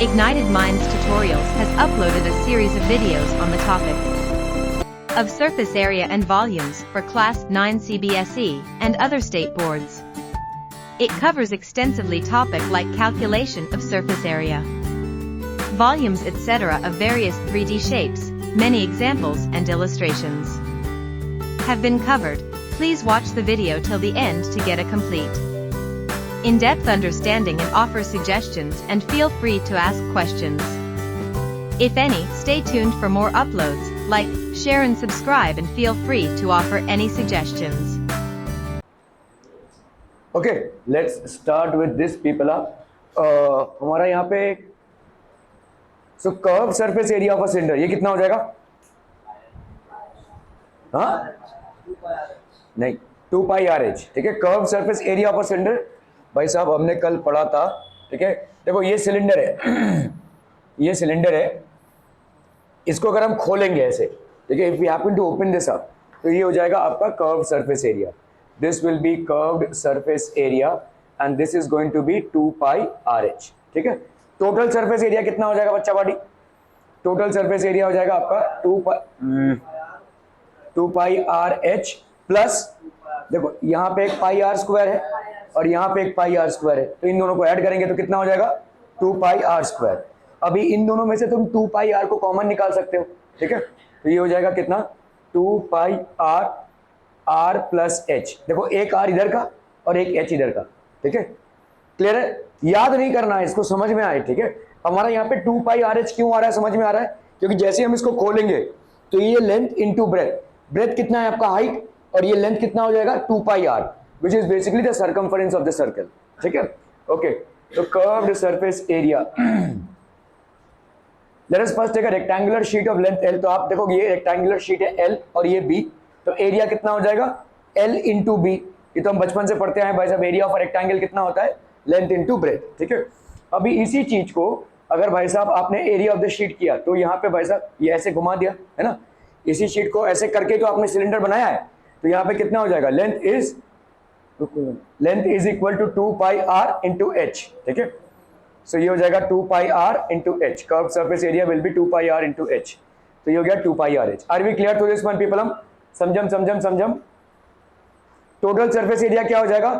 Ignited Minds Tutorials has uploaded a series of videos on the topic of surface area and volumes for Class 9 CBSE and other state boards. It covers extensively topic like calculation of surface area, volumes etc. of various 3D shapes. Many examples and illustrations have been covered. Please watch the video till the end to get a complete in-depth understanding and offer suggestions, and feel free to ask questions, if any. Stay tuned for more uploads. Like, share and subscribe, and feel free to offer any suggestions. Okay, let's start with this people. हमारा यहाँ पे so curved surface area of a cylinder ये कितना हो जाएगा? हाँ नहीं 2 pi RH, ठीक है. curved surface area of a cylinder भाई साहब हमने कल पढ़ा था, ठीक है. देखो ये सिलेंडर है ये सिलेंडर है, इसको अगर हम खोलेंगे ऐसे, ठीक है, if we happen to open this up, तो ये हो जाएगा आपका curved surface area. This will be curved surface area and this is going to be 2 pi RH, ठीक है. टोटल सरफेस एरिया कितना हो जाएगा बच्चा बाड़ी? टोटल सरफेस एरिया हो जाएगा आपका 2 पाई RH प्लस, देखो यहाँ पे एक पाई R स्क्वायर है और यहाँ पे एक पाई R स्क्वायर है, तो इन दोनों को ऐड करेंगे तो कितना हो जाएगा? 2 पाई R स्क्वायर. अभी इन दोनों में से तुम 2 पाई R को कॉमन निकाल सकते हो, ठीक है. तो ये हो जाएगा कितना? 2 पाई R प्लस H. देखो एक R इधर का और एक H इधर का, ठीक है. क्लियर है? याद नहीं करना है, इसको समझ में आए, ठीक है. हमारा यहाँ पे 2 पाई RH क्यों आ रहा है? समझ में आ रहा है क्योंकि जैसे हम इसको खोलेंगे तो ये लेंथ इंटू ब्रेथ, ब्रेथ कितना है आपका? हाइट, और ये लेंथ कितना हो जाएगा? 2 pi R, which is basically the circumference of the circle, ठीक है. ओके, तो curved surface area. Let us first take a rectangular sheet of length L. तो आप देखो ये rectangular sheet है L और ये B, तो एरिया कितना हो जाएगा? L into B. ये तो हम बचपन से पढ़ते हैं भाई साहब, एरिया ऑफ रेक्टेंगल कितना होता है? लेंथ इंटू ब्रेथ, ठीक है. अभी इसी चीज को अगर भाई साहब आपने एरिया ऑफ द शीट किया तो यहाँ पे भाई साहब ये ऐसे घुमा दिया है ना, इसी शीट को ऐसे करके तो आपने सिलेंडर बनाया है, तो यहाँ पे कितना हो जाएगा? Length is equal to 2 pi R into H, ठीक है. सो ये हो जाएगा 2 pi R into H. Curve surface area will be 2 pi R into H. तो ये हो गया 2 pi RH. Are we clear to this one people? हम समझम. टोटल सरफेस एरिया क्या हो जाएगा?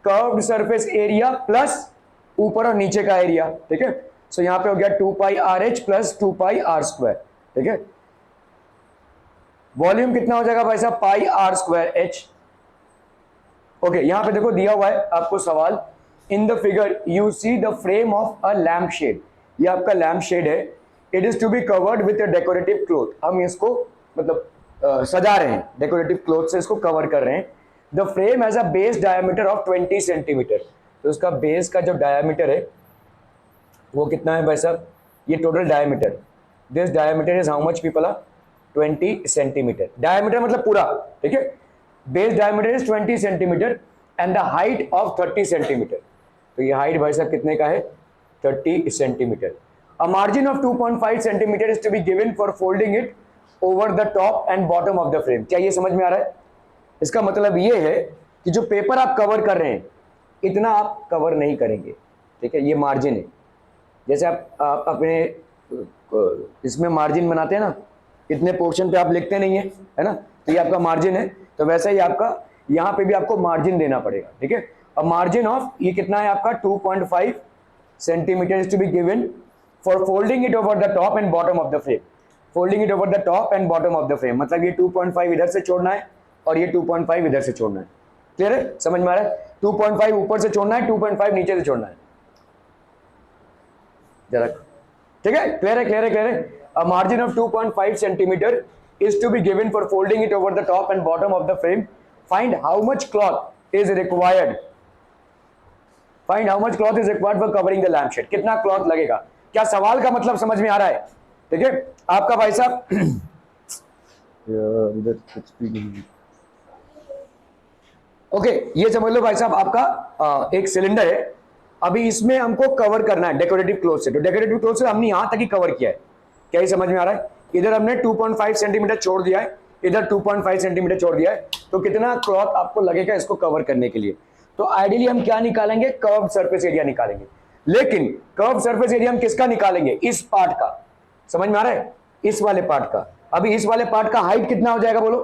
कर्व्ड सरफेस एरिया प्लस ऊपर और नीचे का एरिया, ठीक है. सो यहाँ पे हो गया 2 pi RH plus 2 pi R square, ठीक है. वॉल्यूम कितना हो जाएगा भाई साहब? Pi R square H. Okay, यहाँ पे देखो दिया हुआ है आपको सवाल. In the figure you see the frame of a lamp shade. ये आपका लैम्प शेड है. It is to be covered with decorative cloth. हम इसको मतलब सजा रहे हैं, डेकोरेटिव क्लॉथ से इसको कवर कर रहे हैं. The frame has a base diameter of 20 centimetre. तो उसका बेस का जो डायमीटर है वो कितना है भाई साहब? ये total diameter, this diameter is how much people? 20 centimetre. Diameter मतलब पूरा, ठीक है. Base diameter is 20 centimetre and the height of 30 centimetre. तो ये हाइट भाई साहब कितने का है? 30 centimetre. A margin of 2.5 centimetre is to be given for folding it over the top and bottom of the frame. क्या ये समझ में आ रहा है? इसका मतलब ये है कि जो पेपर आप कवर कर रहे हैं इतना आप कवर नहीं करेंगे, ठीक है. ये मार्जिन है. जैसे आप अपने इसमें मार्जिन बनाते हैं ना, इतने पोर्शन पे आप लिखते नहीं है ना, तो ये आपका मार्जिन है. तो वैसे ही आपका यहाँ पे भी आपको मार्जिन देना पड़ेगा, ठीक है. अब मार्जिन ऑफ ये कितना है आपका? 2.5 centimetre is to be given for folding it over the top and bottom of the frame. Folding it over the top and bottom of the frame मतलब ये 2.5 इधर से छोड़ना है और ये 2.5 इधर से छोड़ना है. क्लियर है? समझ में आ रहा है? 2.5 ऊपर से छोड़ना है, 2.5 नीचे से छोड़ना है जरा, ठीक है. क्लियर है. अ margin of 2.5 centimetre is to be given for folding it over the top and bottom of the frame. Find how much cloth is required. Find how much cloth is required for covering the lampshade. कितना cloth लगेगा? क्या सवाल का मतलब समझ में आ रहा है? ठीक है. आपका भाई साहब ओके, ये समझ लो भाई साहब आपका एक सिलेंडर है. अभी इसमें हमको कवर करना है डेकोरेटिव क्लॉथ से. तो डेकोरेटिव क्लॉथ से हमने यहां तक ही कवर किया है. क्या ये समझ में आ रहा है? इधर हमने 2.5 सेंटीमीटर छोड़ दिया है, इधर 2.5 सेंटीमीटर छोड़ दिया है. तो कितना क्लॉथ आपको लगेगा इसको कवर करने के लिए? तो आइडियली हम क्या निकालेंगे? कर्व्ड सरफेस एरिया निकालेंगे. लेकिन कर्व सरफेस एरिया हम किसका निकालेंगे, इस पार्ट का, समझ में आ रहा है, इस वाले पार्ट का। अभी इस वाले पार्ट का हाइट कितना हो जाएगा बोलो,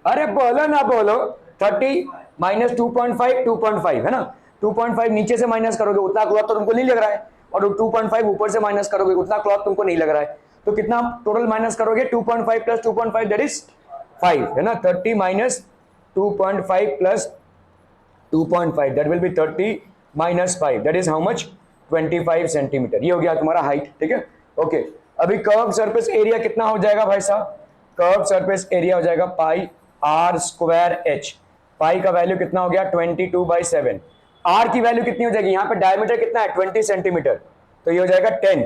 अरे बोलो ना बोलो, 30 माइनस 2.5 2.5 है ना, 2.5 नीचे से माइनस करोगे उतना क्लॉथ तो तुमको नहीं लग रहा है, और 2.5 ऊपर से माइनस करोगे उतना क्लॉथ तुमको नहीं लग रहा है, तो कितना टोटल माइनस करोगे, 2.5 प्लस 2.5 दैट इज 5 है ना, 30 minus 2.5 plus 2.5 that will B 30 minus 5 that is how much, 25 centimetre. ये हो गया तुम्हारा हाइट, ठीक है। ओके, अभी कर्व सरफेस एरिया कितना हो जाएगा भाई साहब, कर्व सरफेस एरिया हो जाएगा पाई आर स्क्वायर एच। पाई का वैल्यू कितना हो गया 22/7। आर की वैल्यू कितनी हो जाएगी, यहाँ पे डायमीटर कितना है 20 सेंटीमीटर, तो ये हो जाएगा 10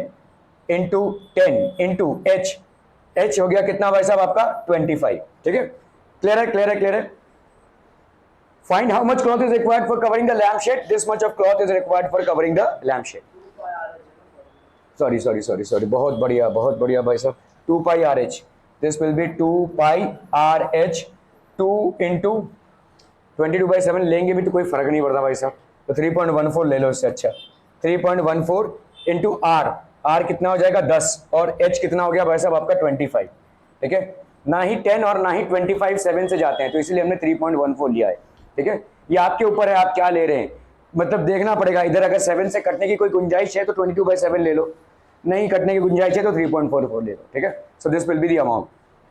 इंटू 10 इंटू एच। एच हो गया कितना भाई साहब आपका 25, ठीक है। क्लियर है, क्लियर है, क्लियर है। Find how much cloth is required for covering the lamp shade, this much of cloth is required for covering the lamp shade. Sorry sorry sorry sorry, बहुत बढ़िया भाई साहब, 2 pi R H, this will be 2 pi R H, 2 into 22/7 लेंगे भी तो कोई फर्क नहीं पड़ता भाई साहब, तो 3.14 ले लो इससे अच्छा, 3.14 इंटू आर, आर कितना हो जाएगा 10 और एच कितना हो गया भाई साहब आपका 25, ठीक है। ना ही 10 और ना ही 25 7 से जाते हैं, तो इसलिए हमने 3.14 लिया है, ठीक है। ये आपके ऊपर है आप क्या ले रहे हैं, मतलब देखना पड़ेगा, इधर अगर 7 से कटने की कोई गुंजाइश है तो 22/7 ले लो, नहीं कटने की गुंजाइश है तो 3.44 ले लो, ठीक है। So this will be the amount.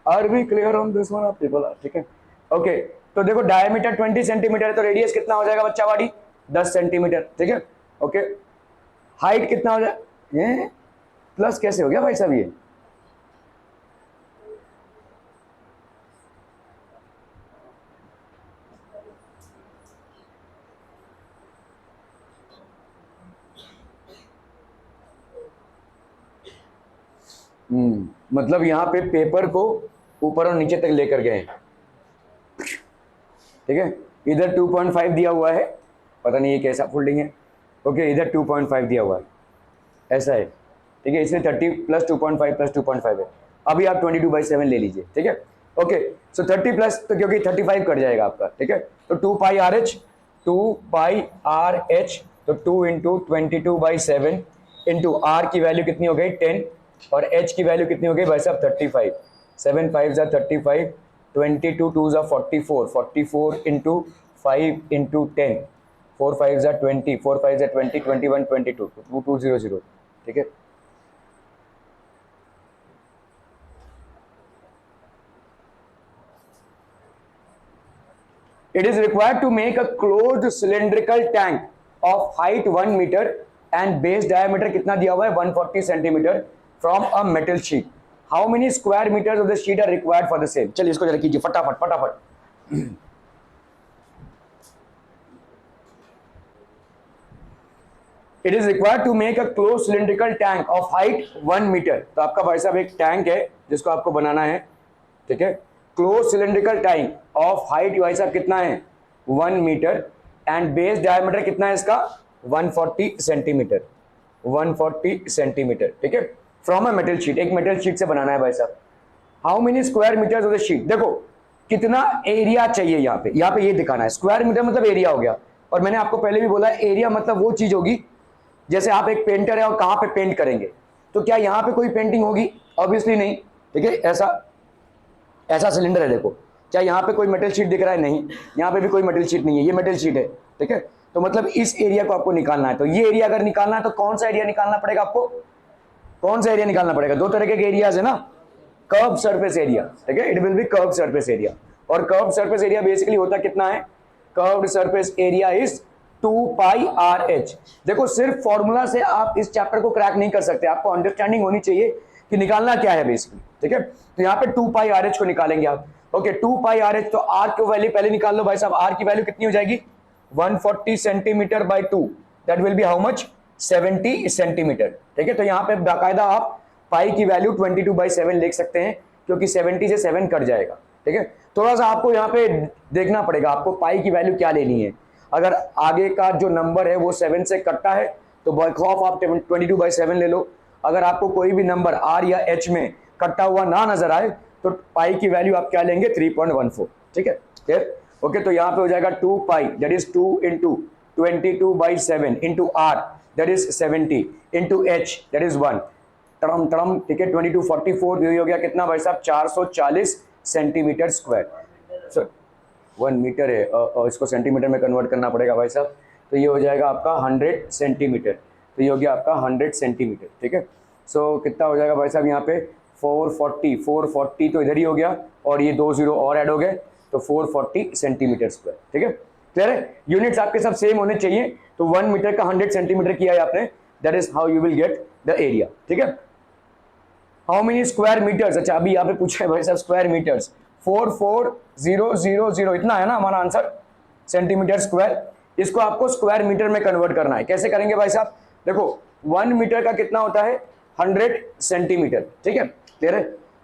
Are we clear on this one आप पीपल, ठीक है। ओके, तो देखो डायमीटर 20 सेंटीमीटर है तो रेडियस कितना हो जाएगा बच्चा वाड़ी 10 सेंटीमीटर, ठीक है। ओके, हाइट कितना हो जाए, प्लस कैसे हो गया भाई साहब ये, मतलब यहां पे पेपर को ऊपर और नीचे तक लेकर गए, ठीक है। इधर 2.5 दिया हुआ है, पता नहीं ये कैसा फोल्डिंग है, ओके, इधर 2.5 दिया हुआ है, ऐसा है, ठीक है। इसमें 30 प्लस 2.5 प्लस 2.5 है, अभी आप 22/7 ले लीजिए, ठीक है। ओके, सो 30 प्लस तो क्योंकि 35 कट जाएगा आपका, ठीक है, तो 2 pi R H, 2 pi R H, तो 2 इंटू 22/7 इंटू आर की वैल्यू कितनी हो गई 10 और एच की वैल्यू कितनी हो गई भाई साहब 35, 7 5 जा 35, 22 2 जा 44, 44 इंटू 5 इंटू 10, 4 5 जा 20, 4 5 जा 20, 21 22, 2200, ठीक है। It is required to make a closed cylindrical tank of height 1 meter and base diameter कितना दिया हुआ है 140 centimeter from a metal sheet. How many square meters of the sheet are required for the same? चलिए इसको जरा कीजिए फटाफट फटाफट। It is required to make a closed cylindrical tank of height 1 meter. तो आपका भाई साहब एक टैंक है जिसको आपको बनाना है, ठीक है। Close cylindrical tank of height भाई साहब कितना है 1 मीटर एंड बेस डायमीटर कितना है इसका 140 सेंटीमीटर, 140 सेंटीमीटर, ठीक है। फ्रॉम अ मेटल शीट, एक मेटल शीट से बनाना है भाई साहब। How many square metres of the sheet, देखो कितना एरिया चाहिए यहाँ पे ये दिखाना है। स्क्वायर मीटर मतलब एरिया हो गया, और मैंने आपको पहले भी बोला एरिया मतलब वो चीज होगी, जैसे आप एक पेंटर है और कहाँ पे पेंट करेंगे, तो क्या यहाँ पे कोई पेंटिंग होगी, ऑब्वियसली नहीं, ठीक है। ऐसा सिलेंडर है, देखो क्या यहाँ पे कोई मेटल शीट दिख रहा है, नहीं, यहाँ पे भी कोई मेटल शीट नहीं है, ये मेटल शीट है, ठीक है। तो मतलब इस एरिया को आपको निकालना है, तो ये एरिया अगर निकालना है तो कौन सा एरिया निकालना पड़ेगा आपको, कौन सा एरिया निकालना पड़ेगा, दो तरह के एरियाज है ना, कर्व सरफेस एरिया, ठीक है, it will be curve surface area. और कर्व सरफेस एरिया बेसिकली होता कितना है, curved surface area is 2 pi R H. देखो सिर्फ फॉर्मूला से आप इस चैप्टर को क्रैक नहीं कर सकते, आपको अंडरस्टैंडिंग होनी चाहिए कि निकालना क्या है बेसिकली, ठीक है। तो यहाँ पे 2 पाई आर एच को निकालेंगे आप, ओके, 2 पाई आर एच, तो आर की वैल्यू पहले निकाल लो भाई साहब, आर की वैल्यू कितनी हो जाएगी 140 centimetre by 2, that will be how much 70 centimetre, ठीक है। तो यहाँ पे बाकायदा आप पाई की वैल्यू 22/7 लिख सकते हैं, क्योंकि 70 से 7 कट जाएगा, ठीक है। थोड़ा सा आपको यहाँ पे देखना पड़ेगा, आपको पाई की वैल्यू क्या लेनी है। अगर आगे का जो नंबर है वो 7 से कटता है तो बैकऑफ आप 22/7 ले लो। अगर आपको कोई भी नंबर आर या एच में कटा हुआ ना नजर आए तो पाई की वैल्यू आप क्या लेंगे 3.14, ठीक है, क्लियर। ओके, तो यहाँ पे हो जाएगा 2 pi that is 2 into 22/7 into R that is 70 into H that is 1 term term, ठीक है। 2244 ये हो गया कितना भाई साहब, 440 सेंटीमीटर स्क्वायर। सर 1 मीटर है और इसको सेंटीमीटर में कन्वर्ट करना पड़ेगा भाई साहब, तो ये हो जाएगा आपका 100 सेंटीमीटर, तो ये हो गया आपका 100 सेंटीमीटर, ठीक है। सो कितना हो जाएगा भाई साहब यहाँ पे 440 तो इधर ही हो गया और ये 2 जीरो और ऐड हो गए, तो 440 सेंटीमीटर स्क्वायर, ठीक है। क्लियर है, यूनिट्स आपके सब सेम होने चाहिए। तो 1 मीटर का 100 सेंटीमीटर किया है आपने, that is how you will get the area, ठीक है। हाउ मेनी स्क्वायर मीटर्स, अच्छा अभी यहाँ पे पूछा है भाई साहब स्क्वायर मीटर्स, 44000 इतना है ना हमारा आंसर सेंटीमीटर स्क्वायर। इसको आपको स्क्वायर मीटर में कन्वर्ट करना है, कैसे करेंगे भाई साहब, देखो 1 मीटर का कितना होता है 100 सेंटीमीटर, ठीक है। क्लियर है,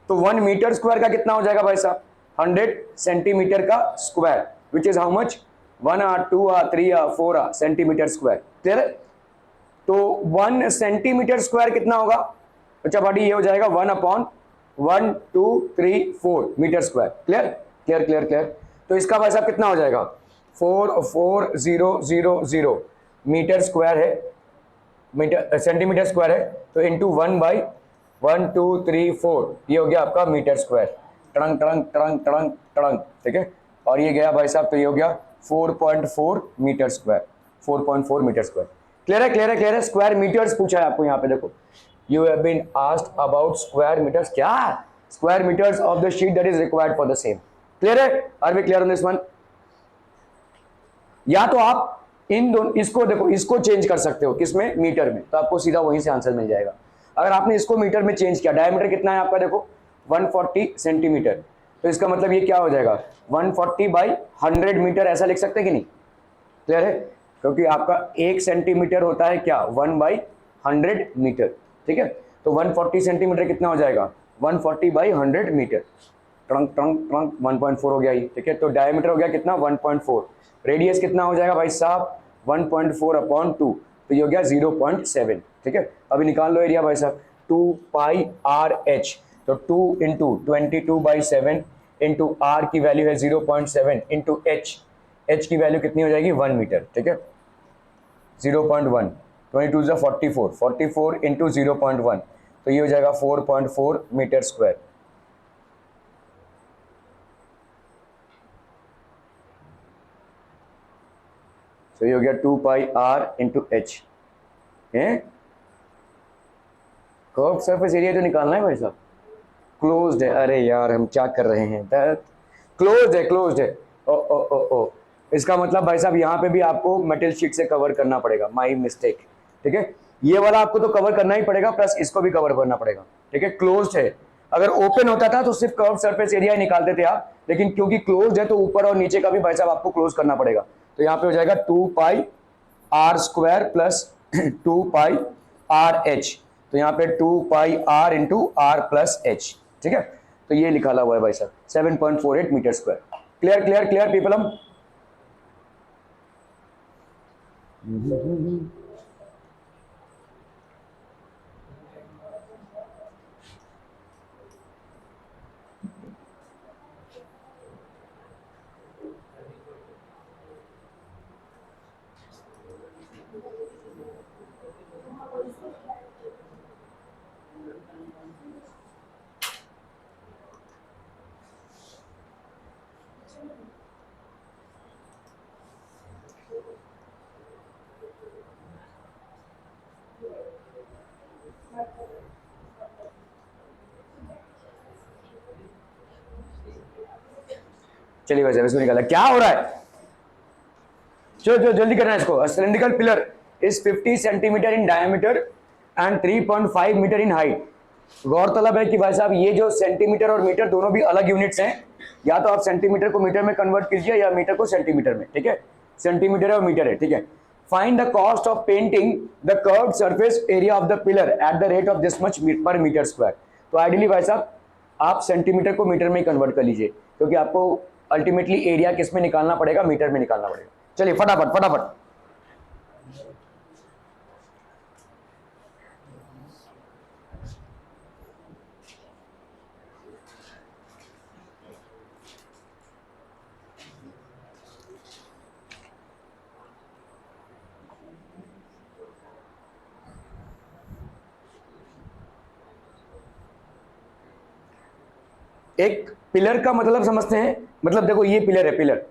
तो 1 मीटर स्क्वायर का कितना हो जाएगा भाई साहब 100 सेंटीमीटर का square, which is how much 1 2 3 4 centimetre square. Clear है, तो 1 सेंटीमीटर स्क्वायर कितना होगा, अच्छा बाटी ये हो जाएगा 1/1 2 3 4 metre square. Clear clear clear clear, तो इसका भाई साहब कितना हो जाएगा 44000 मीटर स्क्वायर है, मीटर सेंटीमीटर स्क्वायर है, तो इंटू 1/1 2 3 4 ये हो गया आपका मीटर स्क्वायर, टड़ंग टड़ंग टड़ंग टड़ंग टड़ंग, ठीक है। और ये गया भाई साहब, तो ये हो गया 4.4 metre square, 4.4 metre square. Clear है क्लियर है क्लियर है, स्क्वायर मीटर्स पूछा है आपको यहाँ पे, देखो you have been asked about square metres, क्या square metres of the sheet that is required for the same. Clear है, are we clear on this one. या तो आप इन दोनों, इसको देखो इसको चेंज कर सकते हो किसमें, मीटर में, तो आपको सीधा वहीं से आंसर मिल जाएगा। अगर आपने इसको मीटर में चेंज किया, डायमीटर कितना है आपका, देखो 140 सेंटीमीटर, तो इसका मतलब ये क्या हो जाएगा 140/100 मीटर, ऐसा लिख सकते हैं कि नहीं। क्लियर है, क्योंकि आपका 1 सेंटीमीटर होता है क्या 1/100 मीटर, ठीक है। तो 140 सेंटीमीटर कितना हो जाएगा 140/100 मीटर, ट्रंक ट्रंक ट्रंक 1.4 हो गया ये, ठीक है। तो डायमीटर हो गया कितना 1.4, रेडियस कितना हो जाएगा भाई साहब 1.4/2, तो ये हो गया 0.7, ठीक है। अभी निकाल लो एरिया भाई साहब 2πRh, तो 2 इंटू 22/7 इंटू आर की वैल्यू है 0.7 इंटू एच की वैल्यू कितनी हो जाएगी 1 मीटर, ठीक है। 0.1, 22 is 44, 44 इंटू 0.1, तो ये हो जाएगा 4.4 मीटर स्क्वायर। तो ये हो गया 2πr into H, curve surface area तो निकालना है भाई साहब, क्लोज्ड है, अरे यार हम क्या कर रहे हैं, क्लोज्ड है क्लोज्ड है, ओ ओ ओ ओ, इसका मतलब भाई साहब यहाँ पे भी आपको मेटल शीट से कवर करना पड़ेगा, माई मिस्टेक, ठीक है। ये वाला आपको तो कवर करना ही पड़ेगा, प्लस इसको भी कवर करना पड़ेगा, ठीक है। क्लोज्ड है, अगर ओपन होता था तो सिर्फ कर्व सरफेस एरिया ही निकालते थे आप, लेकिन क्योंकि क्लोज्ड है तो ऊपर और नीचे का भी भाई साहब आपको क्लोज करना पड़ेगा। तो यहाँ पे हो जाएगा 2πr² प्लस 2πRh, तो यहाँ पे 2πr into r plus h, ठीक है। तो ये लिखा हुआ है भाई साहब 7.48 metre square. Clear clear clear पीपलम। चलिए भाई साहब इसको निकाला, क्या हो रहा है, जो जल्दी करना है इसको। Cylindrical pillar is 50 centimetre in diameter and 3.5 metre in height. गौरतलब है कि भाई साहब ये जो सेंटीमीटर और मीटर दोनों भी अलग यूनिट्स हैं, या तो आप सेंटीमीटर को मीटर में कन्वर्ट कीजिए या मीटर को सेंटीमीटर में, ठीक है। सेंटीमीटर और मीटर है, ठीक है। Find the cost of painting the curved surface area of the pillar at the rate of this much पर मीटर स्क्वायर। तो आइडियली भाई साहब आप सेंटीमीटर को मीटर में ही कन्वर्ट कर लीजिए, क्योंकि आपको अल्टीमेटली एरिया किस में निकालना पड़ेगा, मीटर में निकालना पड़ेगा। चलिए फटाफट फटाफट। एक पिलर का मतलब समझते हैं, मतलब देखो ये पिलर है, पिलर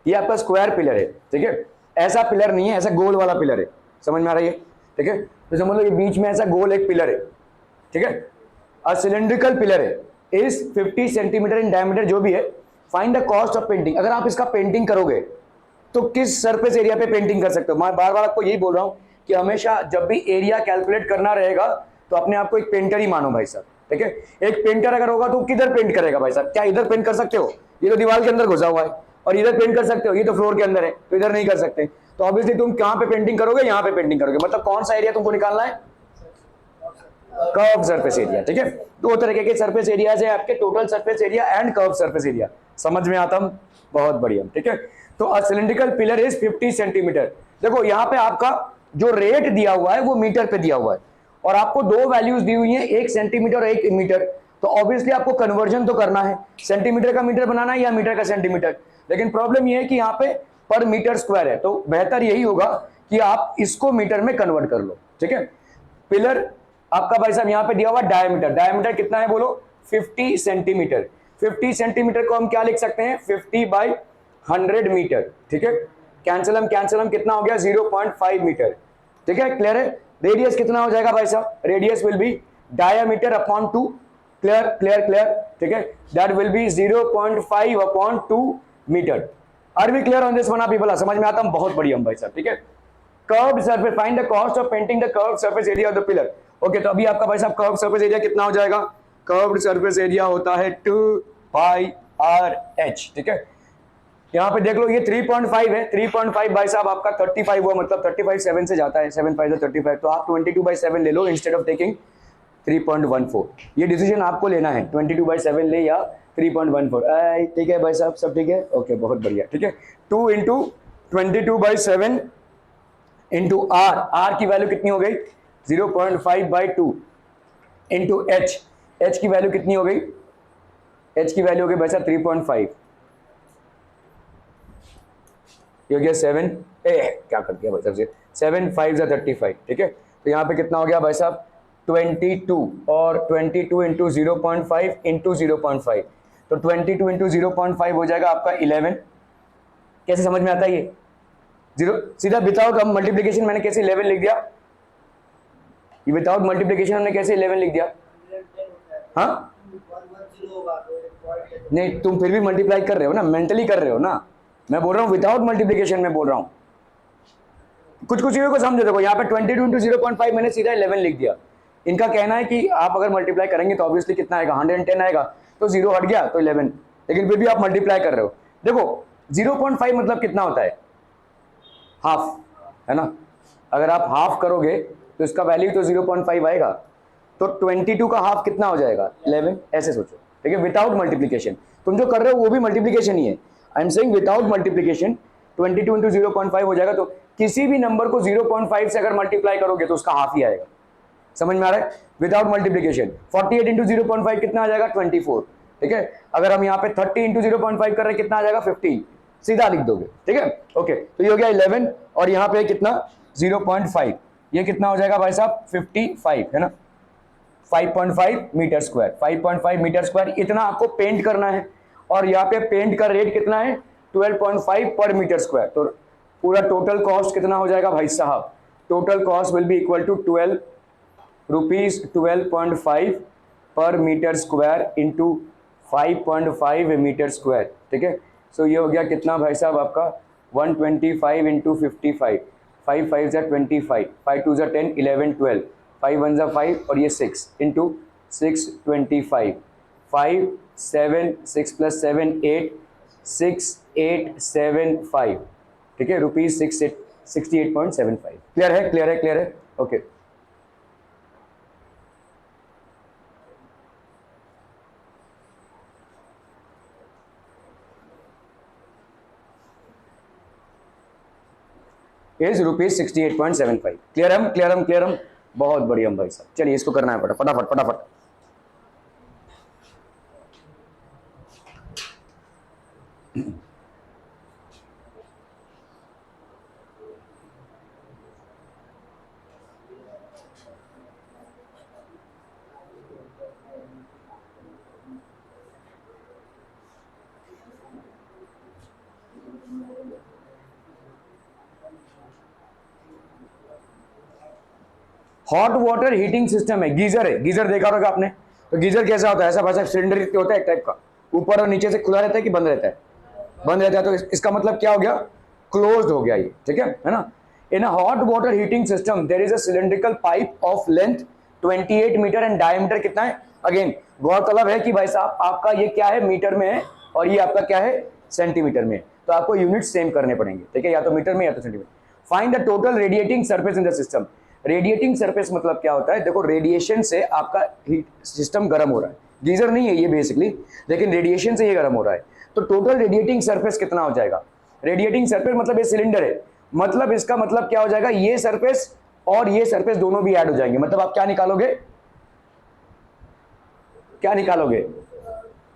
ये आपका स्क्वायर पिलर है, ठीक है, ऐसा पिलर नहीं है, ऐसा गोल वाला पिलर है, समझ में आ रही है, ठीक है, तो समझ लो ये बीच में ऐसा गोल एक पिलर है, ठीक है, अ सिलेंड्रिकल पिलर है इज 50 सेंटीमीटर इन डायमीटर, जो भी है, find the cost of painting. अगर आप इसका पेंटिंग करोगे तो किस सरफेस एरिया पे पेंटिंग कर सकते हो, मैं बार बार आपको यही बोल रहा हूं कि हमेशा जब भी एरिया कैलकुलेट करना रहेगा तो अपने आप को एक पेंटर ही मानो भाई साहब, ठीक है, एक पेंटर अगर होगा तो किधर पेंट करेगा भाई साहब, क्या इधर पेंट कर सकते हो, ये तो दीवार के अंदर घुसा हुआ है, और इधर पेंट कर सकते हो, ये तो फ्लोर के अंदर है, तो इधर नहीं कर सकते, तो ऑब्वियसली तुम कहां पे पेंटिंग करोगे, यहां पे पेंटिंग करोगे, मतलब कौन सा एरिया तुमको निकालना है, कर्व सरफेस एरिया, ठीक है, दो तरह के सरफेस एरियाज है आपके, total surface area and curve surface area, समझ में आता हूं, बहुत बढ़िया, ठीक है, तो a cylindrical pillar is 50 centimetre. देखो यहां पे आपका जो रेट दिया हुआ है वो मीटर पे दिया हुआ है, और आपको दो वैल्यूज दी हुई है, 1 सेंटीमीटर और 1 मीटर, तो ऑब्वियसली आपको कन्वर्जन तो करना है, सेंटीमीटर का मीटर बनाना है या मीटर का सेंटीमीटर, लेकिन प्रॉब्लम ये है कि यहाँ पे पर मीटर स्क्वायर है, तो बेहतर यही होगा कि आप इसको मीटर में कन्वर्ट कर लो, ठीक है, पिलर आपका भाई साहब यहां पे दिया हुआ डायमीटर, डायमीटर कितना है बोलो, 50 सेंटीमीटर, 50 सेंटीमीटर को हम क्या लिख सकते हैं, 50 बाई 100 मीटर, ठीक है, कैंसिलम कैंसिलम कितना हो गया, 0.5 मीटर, ठीक है, क्लियर है, रेडियस कितना हो जाएगा भाई साहब, radius will be diameter upon 2, clear clear clear, ठीक है, that will be 0.5 upon 2 metre. Are we clear on this one आप पीपल, समझ में आता हूं, बहुत बढ़िया भाई साहब, ठीक है, curved surface, find the cost of painting the curved surface area of the pillar. Okay, तो अभी आपका भाई साहब कर्व्ड सरफेस एरिया कितना हो जाएगा, कर्व्ड सरफेस एरिया होता है 2 पाई आर एच, ठीक है, यहाँ पे देख लो ये 3.5 है, 3.5 भाई साहब आपका 35 हुआ, मतलब 35 7 से जाता है, 7 5 35, तो आप 22/7 ले लो इंस्टेड ऑफ टेकिंग 3.14, ये डिसीजन आपको लेना है, 22/7 ले या 3.14, ठीक है भाई साहब, सब ठीक है, ओके, बहुत बढ़िया, ठीक है, 2 इंटू 22/7 इंटू आर, आर की वैल्यू कितनी हो गई 0.5/2 इंटू एच, एच की वैल्यू कितनी हो गई, एच की वैल्यू हो गई भाई साहब 3.5, ये हो गया 7, क्या कर दिया भाई साहब, 7 5 जा 35, ठीक है, तो यहाँ पे कितना हो गया भाई साहब 22, और 22 इंटू 0.5 इंटू 0.5, तो 22 इंटू 0.5 हो जाएगा आपका 11, कैसे समझ में आता है ये, जीरो सीधा विदाउट मल्टीप्लीकेशन मैंने कैसे 11 लिख दिया, ये विदाउट मल्टीप्लीकेशन हमने कैसे 11 लिख दिया, हाँ नहीं तुम फिर भी मल्टीप्लाई कर रहे हो ना, मेंटली कर रहे हो ना, मैं बोल रहा हूँ विदाउट मल्टीप्लीकेशन में बोल रहा हूँ, कुछ कुछ चीजों को समझो, देखो यहाँ पे 22 इंटू 0.5 मैंने सीधा 11 लिख दिया, इनका कहना है कि आप अगर मल्टीप्लाई करेंगे तो ऑब्वियसली कितना आएगा 110 आएगा, तो जीरो हट गया तो 11, लेकिन फिर भी आप मल्टीप्लाई कर रहे हो, देखो 0.5 मतलब कितना होता है, हाफ, है ना, अगर आप हाफ करोगे तो इसका वैल्यू तो 0.5 आएगा, तो 22 का हाफ कितना हो जाएगा 11, ऐसे सोचो, ठीक है, विदाउट मल्टीप्लीकेशन, तुम जो कर रहे हो वो भी मल्टीप्लीकेशन ही है, I am saying without multiplication 22 into 0.5 हो जाएगा, तो किसी भी नंबर को 0.5 से अगर मल्टीप्लाई करोगे तो उसका हाफ ही आएगा, समझ में आ रहा है, विदाउट मल्टीप्लीकेशन 48 इंटू 0.5 कितना आ जाएगा 24, ठीक है, अगर हम यहाँ पे 30 इंटू 0.5 कर रहे हैं कितना आ जाएगा 15, सीधा लिख दोगे, ठीक है, ओके, तो ये हो गया 11, और यहाँ पे कितना 0.5, ये कितना हो जाएगा भाई साहब 55, है ना, 5.5 मीटर स्क्वायर, 5.5 मीटर स्क्वायर, इतना आपको पेंट करना है, और यहाँ पे पेंट का रेट कितना है 12.5 पर मीटर स्क्वायर, तो पूरा टोटल कॉस्ट कितना हो जाएगा भाई साहब, total cost will be equal to 12 rupees 12.5 per metre square into 5.5 metre square, ठीक है, सो ये हो गया कितना भाई साहब आपका 125 इंटू 55, 5 5 जा 25, 5 2 जा 10, 11 12, 5 1 जा 5 और ये 6 इंटू 625, 5 7 6 प्लस 7 8 6 8 7 5, ठीक है, रुपीज 68.75, क्लियर है क्लियर है क्लियर है, ओके, इज रुपीज 68.75, क्लियर हम बहुत बढ़िया भाई साहब, चलिए इसको करना है फटाफट फटाफट, हॉट वाटर हीटिंग सिस्टम है, गीजर है, गीजर देखा होगा आपने। तो गीजर कैसा होता है, ऐसा वैसा सिलेंडर होता है एक टाइप का, ऊपर और नीचे से खुला रहता है कि बंद रहता है, बंद रहता है। तो इसका मतलब क्या हो गया, क्लोज्ड हो गया ये, ठीक है ना। In a hot water heating system there is a cylindrical pipe of length 28 metre and diameter कितना है, अगेन गौरतलब है कि भाई साहब आपका ये क्या है, मीटर में है, और ये आपका क्या है, सेंटीमीटर में। तो आपको यूनिट सेम करने पड़ेंगे, ठीक है, या तो मीटर में या तो centimetre. Find the total radiating surface in the system. Radiating surface मतलब क्या होता है, देखो रेडिएशन से आपका हीट सिस्टम गर्म हो रहा है, गीजर नहीं है ये बेसिकली, लेकिन रेडिएशन से ये गर्म हो रहा है। तो टोटल रेडिएटिंग सरफेस कितना हो जाएगा, रेडिएटिंग सरफेस मतलब ये सिलेंडर है, मतलब इसका मतलब क्या हो जाएगा, ये सरफेस और ये सरफेस दोनों भी ऐड हो जाएंगे। मतलब आप क्या निकालोगे, क्या निकालोगे,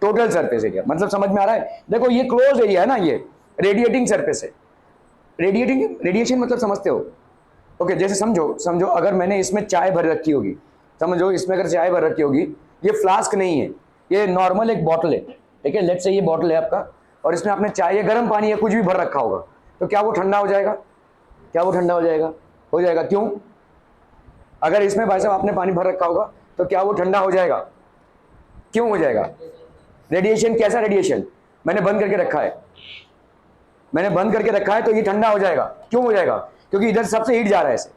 टोटल सरफेस एरिया। मतलब समझ में आ रहा है, देखो ये क्लोज एरिया है ना, ये रेडिएटिंग सरफेस है। रेडिएशन मतलब समझते हो, ओके। जैसे समझो अगर मैंने इसमें चाय भर रखी होगी, समझो इसमें अगर चाय भर रखी होगी, ये फ्लास्क नहीं है, ये नॉर्मल एक बॉटल है, ठीक है, लेट्स से ये बॉटल है आपका, और इसमें आपने चाय या गर्म पानी या कुछ भी भर रखा होगा, तो क्या वो ठंडा हो जाएगा, क्या वो ठंडा हो जाएगा, हो जाएगा। क्यों, अगर इसमें भाई साहब आपने पानी भर रखा होगा तो क्या वो ठंडा हो जाएगा, क्यों हो जाएगा, रेडिएशन, कैसा रेडिएशन, मैंने बंद करके रखा है, मैंने बंद करके रखा है, तो ये ठंडा हो जाएगा। क्यों हो जाएगा, क्योंकि इधर सबसे हीट जा रहा है, ऐसे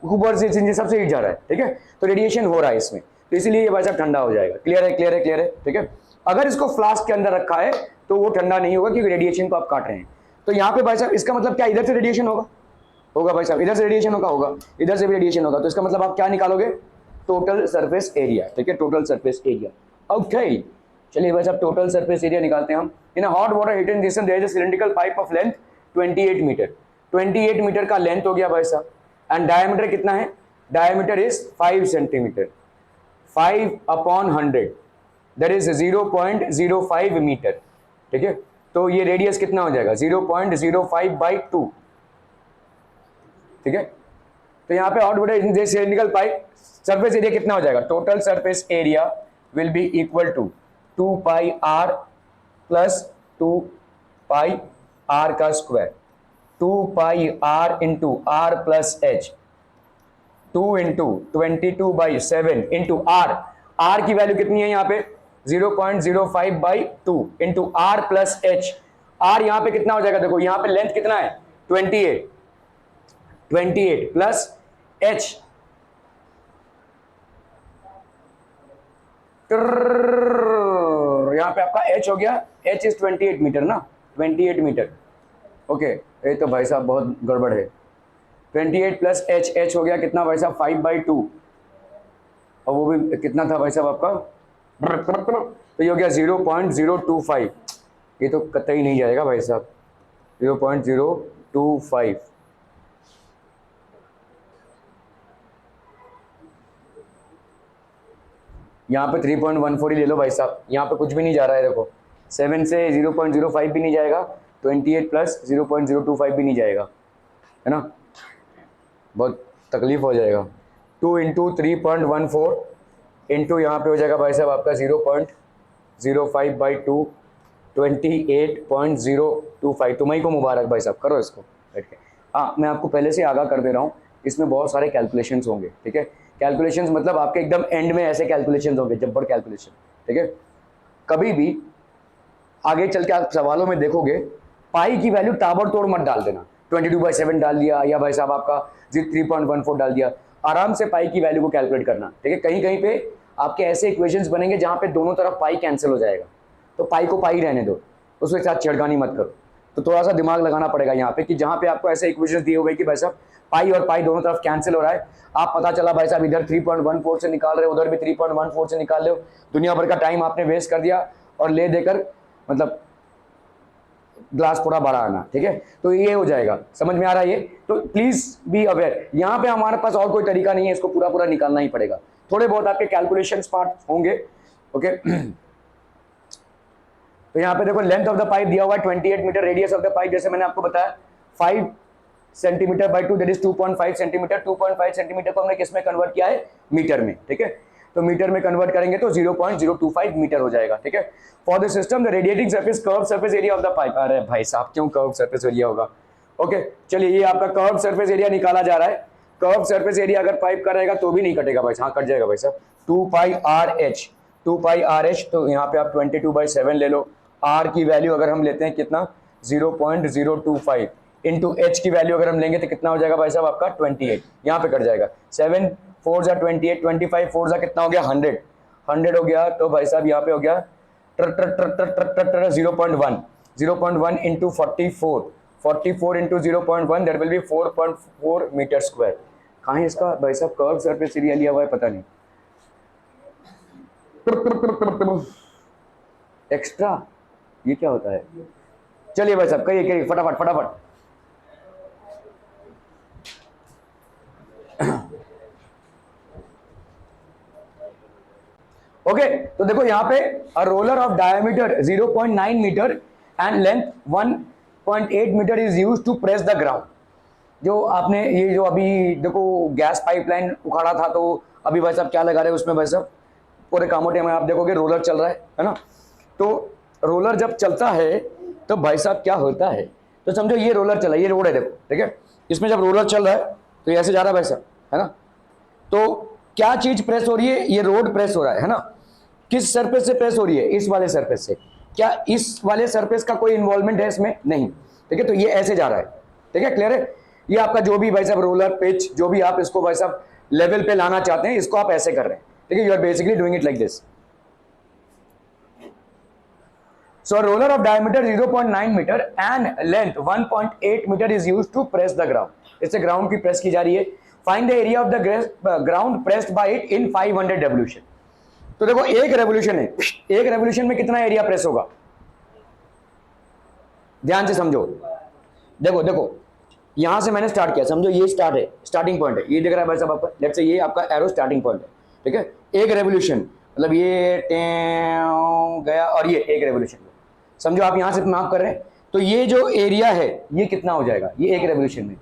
ऊपर से सबसे हीट जा रहा है, ठीक है, तो रेडिएशन हो रहा है इसमें, तो इसलिए ये भाई साहब ठंडा हो जाएगा। क्लियर है, क्लियर है, क्लियर है, ठीक है। अगर इसको फ्लास्क के अंदर रखा है तो वो ठंडा नहीं होगा, क्योंकि रेडिएशन को आप काट रहे हैं। तो यहाँ पे भाई साहब इसका मतलब क्या, इधर से रेडिएशन होगा, होगा भाई साहब, इधर से रेडिएशन होगा, इधर से भी रेडिएशन होगा। तो इसका मतलब आप क्या निकालोगे, टोटल सरफेस एरिया, ठीक है, टोटल सरफेस एरिया। ओके, चलिए भाई साहब टोटल सरफेस एरिया निकालते हैं हम। In a hot water heating system there is a cylindrical pipe of length 28 metre, 28 metre का लेंथ हो गया भाई साहब, एंड डायमीटर कितना है, diameter is 5 centimetre, 5/100 that is 0.05 metre, ठीक है। तो ये रेडियस कितना हो जाएगा, 0.05/2, ठीक है। तो यहाँ पे hot water cylindrical pipe surface area कितना हो जाएगा, total surface area will be equal to 2πr plus 2πr का square, 2πr into r plus h, 2 into 22/7 into r की वैल्यू कितनी है यहाँ पे 0.05/2 into r plus h। r यहाँ पे कितना हो जाएगा, देखो यहाँ पे लेंथ कितना है 28 प्लस h, यहाँ पे आपका h हो गया, h इज 28 मीटर ना, 28 मीटर, ओके। ये तो भाई साहब बहुत गड़बड़ है, 28 प्लस h हो गया कितना भाई साहब 5/2, और वो भी कितना था भाई साहब आपका, तो ये हो गया 0.025, ये तो कतई नहीं जाएगा भाई साहब, 0.025, यहाँ पे 3.14 ही ले लो भाई साहब, यहाँ पे कुछ भी नहीं जा रहा है, देखो 7 से 0.05 भी नहीं जाएगा, 28 प्लस 0.025 भी नहीं जाएगा, है ना, बहुत तकलीफ हो जाएगा। 2 इंटू 3.14 इंटू यहाँ पे हो जाएगा भाई साहब आपका 0.05/2, 28.025। तुम्हें को मुबारक भाई साहब, करो इसको बैठ के। हाँ, मैं आपको पहले से आगाह कर दे रहा हूँ, इसमें बहुत सारे कैलकुलेशंस होंगे, ठीक है। कैलकुलेशंस मतलब आपके एकदम एंड में ऐसे कैलकुलेशंस होंगे, जब्बर कैलकुलेशन, ठीक है। कभी भी आगे चल के आप सवालों में देखोगे, पाई की वैल्यू ताबड़तोड़ मत डाल देना, 22/7 डाल दिया, या भाई साहब आपका 3.14 डाल दिया। आराम से पाई की वैल्यू को कैलकुलेट करना, ठीक है। कहीं कहीं पे आपके ऐसे इक्वेशंस बनेंगे जहाँ पे दोनों तरफ पाई कैंसिल हो जाएगा, तो पाई को पाई रहने दो, उसके साथ छेड़खानी मत करो। तो थोड़ा सा दिमाग लगाना पड़ेगा यहाँ पे, कि जहाँ पे आपको ऐसे इक्वेशंस दिए हुए कि भाई साहब पाई और पाई दोनों तरफ कैंसिल हो रहा है, आप पता चला भाई साहब इधर 3.14 से निकाल रहे हो, उधर भी 3.14 से निकाल रहे हो, दुनिया भर का टाइम आपने वेस्ट कर दिया, और ले देकर मतलब ग्लास थोड़ा बड़ा आना, ठीक है। तो ये हो जाएगा, समझ में आ रहा है ये, तो प्लीज बी अवेयर। यहाँ पे हमारे पास और कोई तरीका नहीं है, इसको पूरा पूरा निकालना ही पड़ेगा। थोड़े बहुत आपके कैलकुलेशन पार्ट होंगे, ओके। तो यहाँ पे देखो लेंथ ऑफ द पाइप दिया हुआ है 28 metre, radius of the pipe जैसे मैंने आपको बताया 5 centimetre that is 2.5 centimetre. 2.5 centimetre को हमने किसमें कन्वर्ट किया है, मीटर में, ठीक है। तो मीटर में कन्वर्ट करेंगे तो 0.025 मीटर हो जाएगा, ठीक है। For the system the radiating surface curve surface area of the pipe, अरे भाई साहब क्यों कर्व सरफेस एरिया होगा, ओके। चलिए ये आपका कर्व सरफेस एरिया निकाला जा रहा है, कर्व सरफेस एरिया अगर पाइप का रहेगा तो भी नहीं कटेगा भाई, हाँ कट जाएगा भाई साहब। 2 पाई तो यहाँ पे आप 22/7 ले लो। r की वैल्यू अगर हम लेते हैं कितना 0.025 इंटू एच की वैल्यू अगर हम लेंगे तो कितना हो जाएगा भाई साहब आपका 28, यहाँ पे कट जाएगा। 7 4 जा 28, 25 4 जा कितना हो गया 100 हो गया। तो भाई साहब यहाँ पे हो गया 0.1 into 44 into 0.1 that will be 4.4 metre square. कहाँ है इसका भाई साहब कर्व सरफेस एरिया लिया हुआ है पता नहीं, एक्स्ट्रा ये क्या होता है। चलिए भाई साहब करिए फटाफट। ओके तो देखो यहाँ पे a roller of diameter 0.9 metre and length 1.8 metre is used to press the ground. जो आपने ये जो अभी देखो गैस पाइपलाइन उखाड़ा था तो अभी भाई साहब क्या लगा रहे हैं उसमें भाई साहब पूरे कामोटे में आप देखोगे रोलर चल रहा है ना। तो रोलर जब चलता है तो भाई साहब क्या होता है, तो समझो ये रोलर चला, ये रोड है देखो, ठीक है, इसमें जब रोलर चल रहा है तो ये ऐसे जा रहा है भाई साहब, है ना। तो क्या चीज प्रेस हो रही है, ये रोड प्रेस हो रहा है ना। किस सरफेस से प्रेस हो रही है, इस वाले सरफेस से। क्या इस वाले सरफेस का कोई इन्वॉल्वमेंट है इसमें, नहीं, ठीक है। तो ये ऐसे जा रहा है, ठीक है, क्लियर है। ये आपका जो भी भाई साहब रोलर पिच जो भी आप इसको भाई साहब लेवल पे लाना चाहते हैं इसको आप ऐसे कर रहे हैं, ठीक है। You are basically doing it like this. So a roller of diameter 0.9 meter and length 1.8 meter is used to press the ground. इससे ग्राउंड की प्रेस की जा रही है। Find the area of the ground pressed by it in 500 revolution. तो देखो एक revolution है, एक रेवोल्यूशन में कितना एरिया प्रेस होगा, ध्यान से समझो। देखो यहां से मैंने स्टार्ट किया, समझो ये स्टार्ट है, स्टार्टिंग पॉइंट है, ये दिख रहा है भाई साहब आपका, लेट्स से ये आपका एरो स्टार्टिंग पॉइंट है, ठीक है। एक रेवोल्यूशन मतलब ये गया और ये एक रेवोल्यूशन, समझो आप यहां से मार्क कर रहे हैं तो ये जो एरिया है ये कितना हो जाएगा, ये एक रेवोल्यूशन में,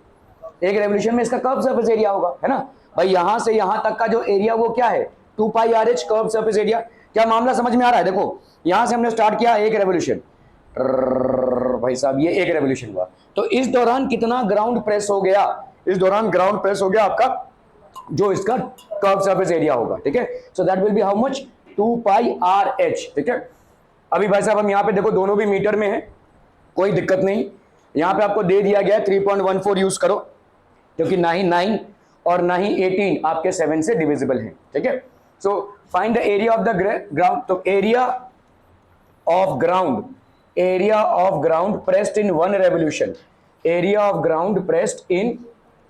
एक रेवोल्यूशन में इसका कर्व सरफेस एरिया होगा, है ना भाई। यहां से यहां तक का जो एरिया वो क्या है 2πRh कर्व सरफेस एरिया। क्या मामला समझ में आ रहा है। देखो यहां से हमने स्टार्ट किया एक रेवोल्यूशन, भाई साहब ये एक रेवोल्यूशन हुआ, तो इस दौरान कितना ग्राउंड प्रेस हो गया, इस दौरान ग्राउंड प्रेस हो गया आपका जो इसका कर्व सरफेस एरिया होगा, ठीक है। सो that will be how much 2πRh, ठीक है। अभी भाई साहब हम यहाँ पे देखो दोनों भी मीटर में है, कोई दिक्कत नहीं। यहाँ पे आपको दे दिया गया 3.14 यूज करो क्योंकि ना ही 9 और ना ही 18 आपके 7 से डिविजिबल है, ठीक है। So find the area of the ground. तो area of ground pressed in 1 revolution, area of ground pressed in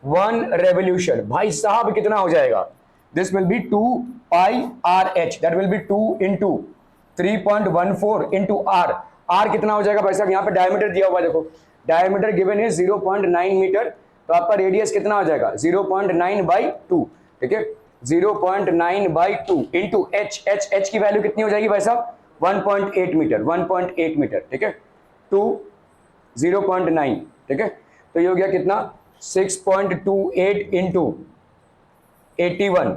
1 revolution भाई साहब कितना हो जाएगा, this will be 2πRh, that will be 2 into 3.14 into R कितना हो जाएगा भाई साहब। यहाँ पे डायमीटर दिया हुआ है, देखो डायमीटर गिवन है 0.9 मीटर, तो आपका रेडियस कितना हो जाएगा 0.9/2, ठीक है। 0.9/2 इंटू एच की वैल्यू कितनी हो जाएगी भाई साहब 1.8 मीटर, 1.8 मीटर, ठीक है, टू 0.9, ठीक है। तो ये हो गया कितना 6.28 इंटू 81,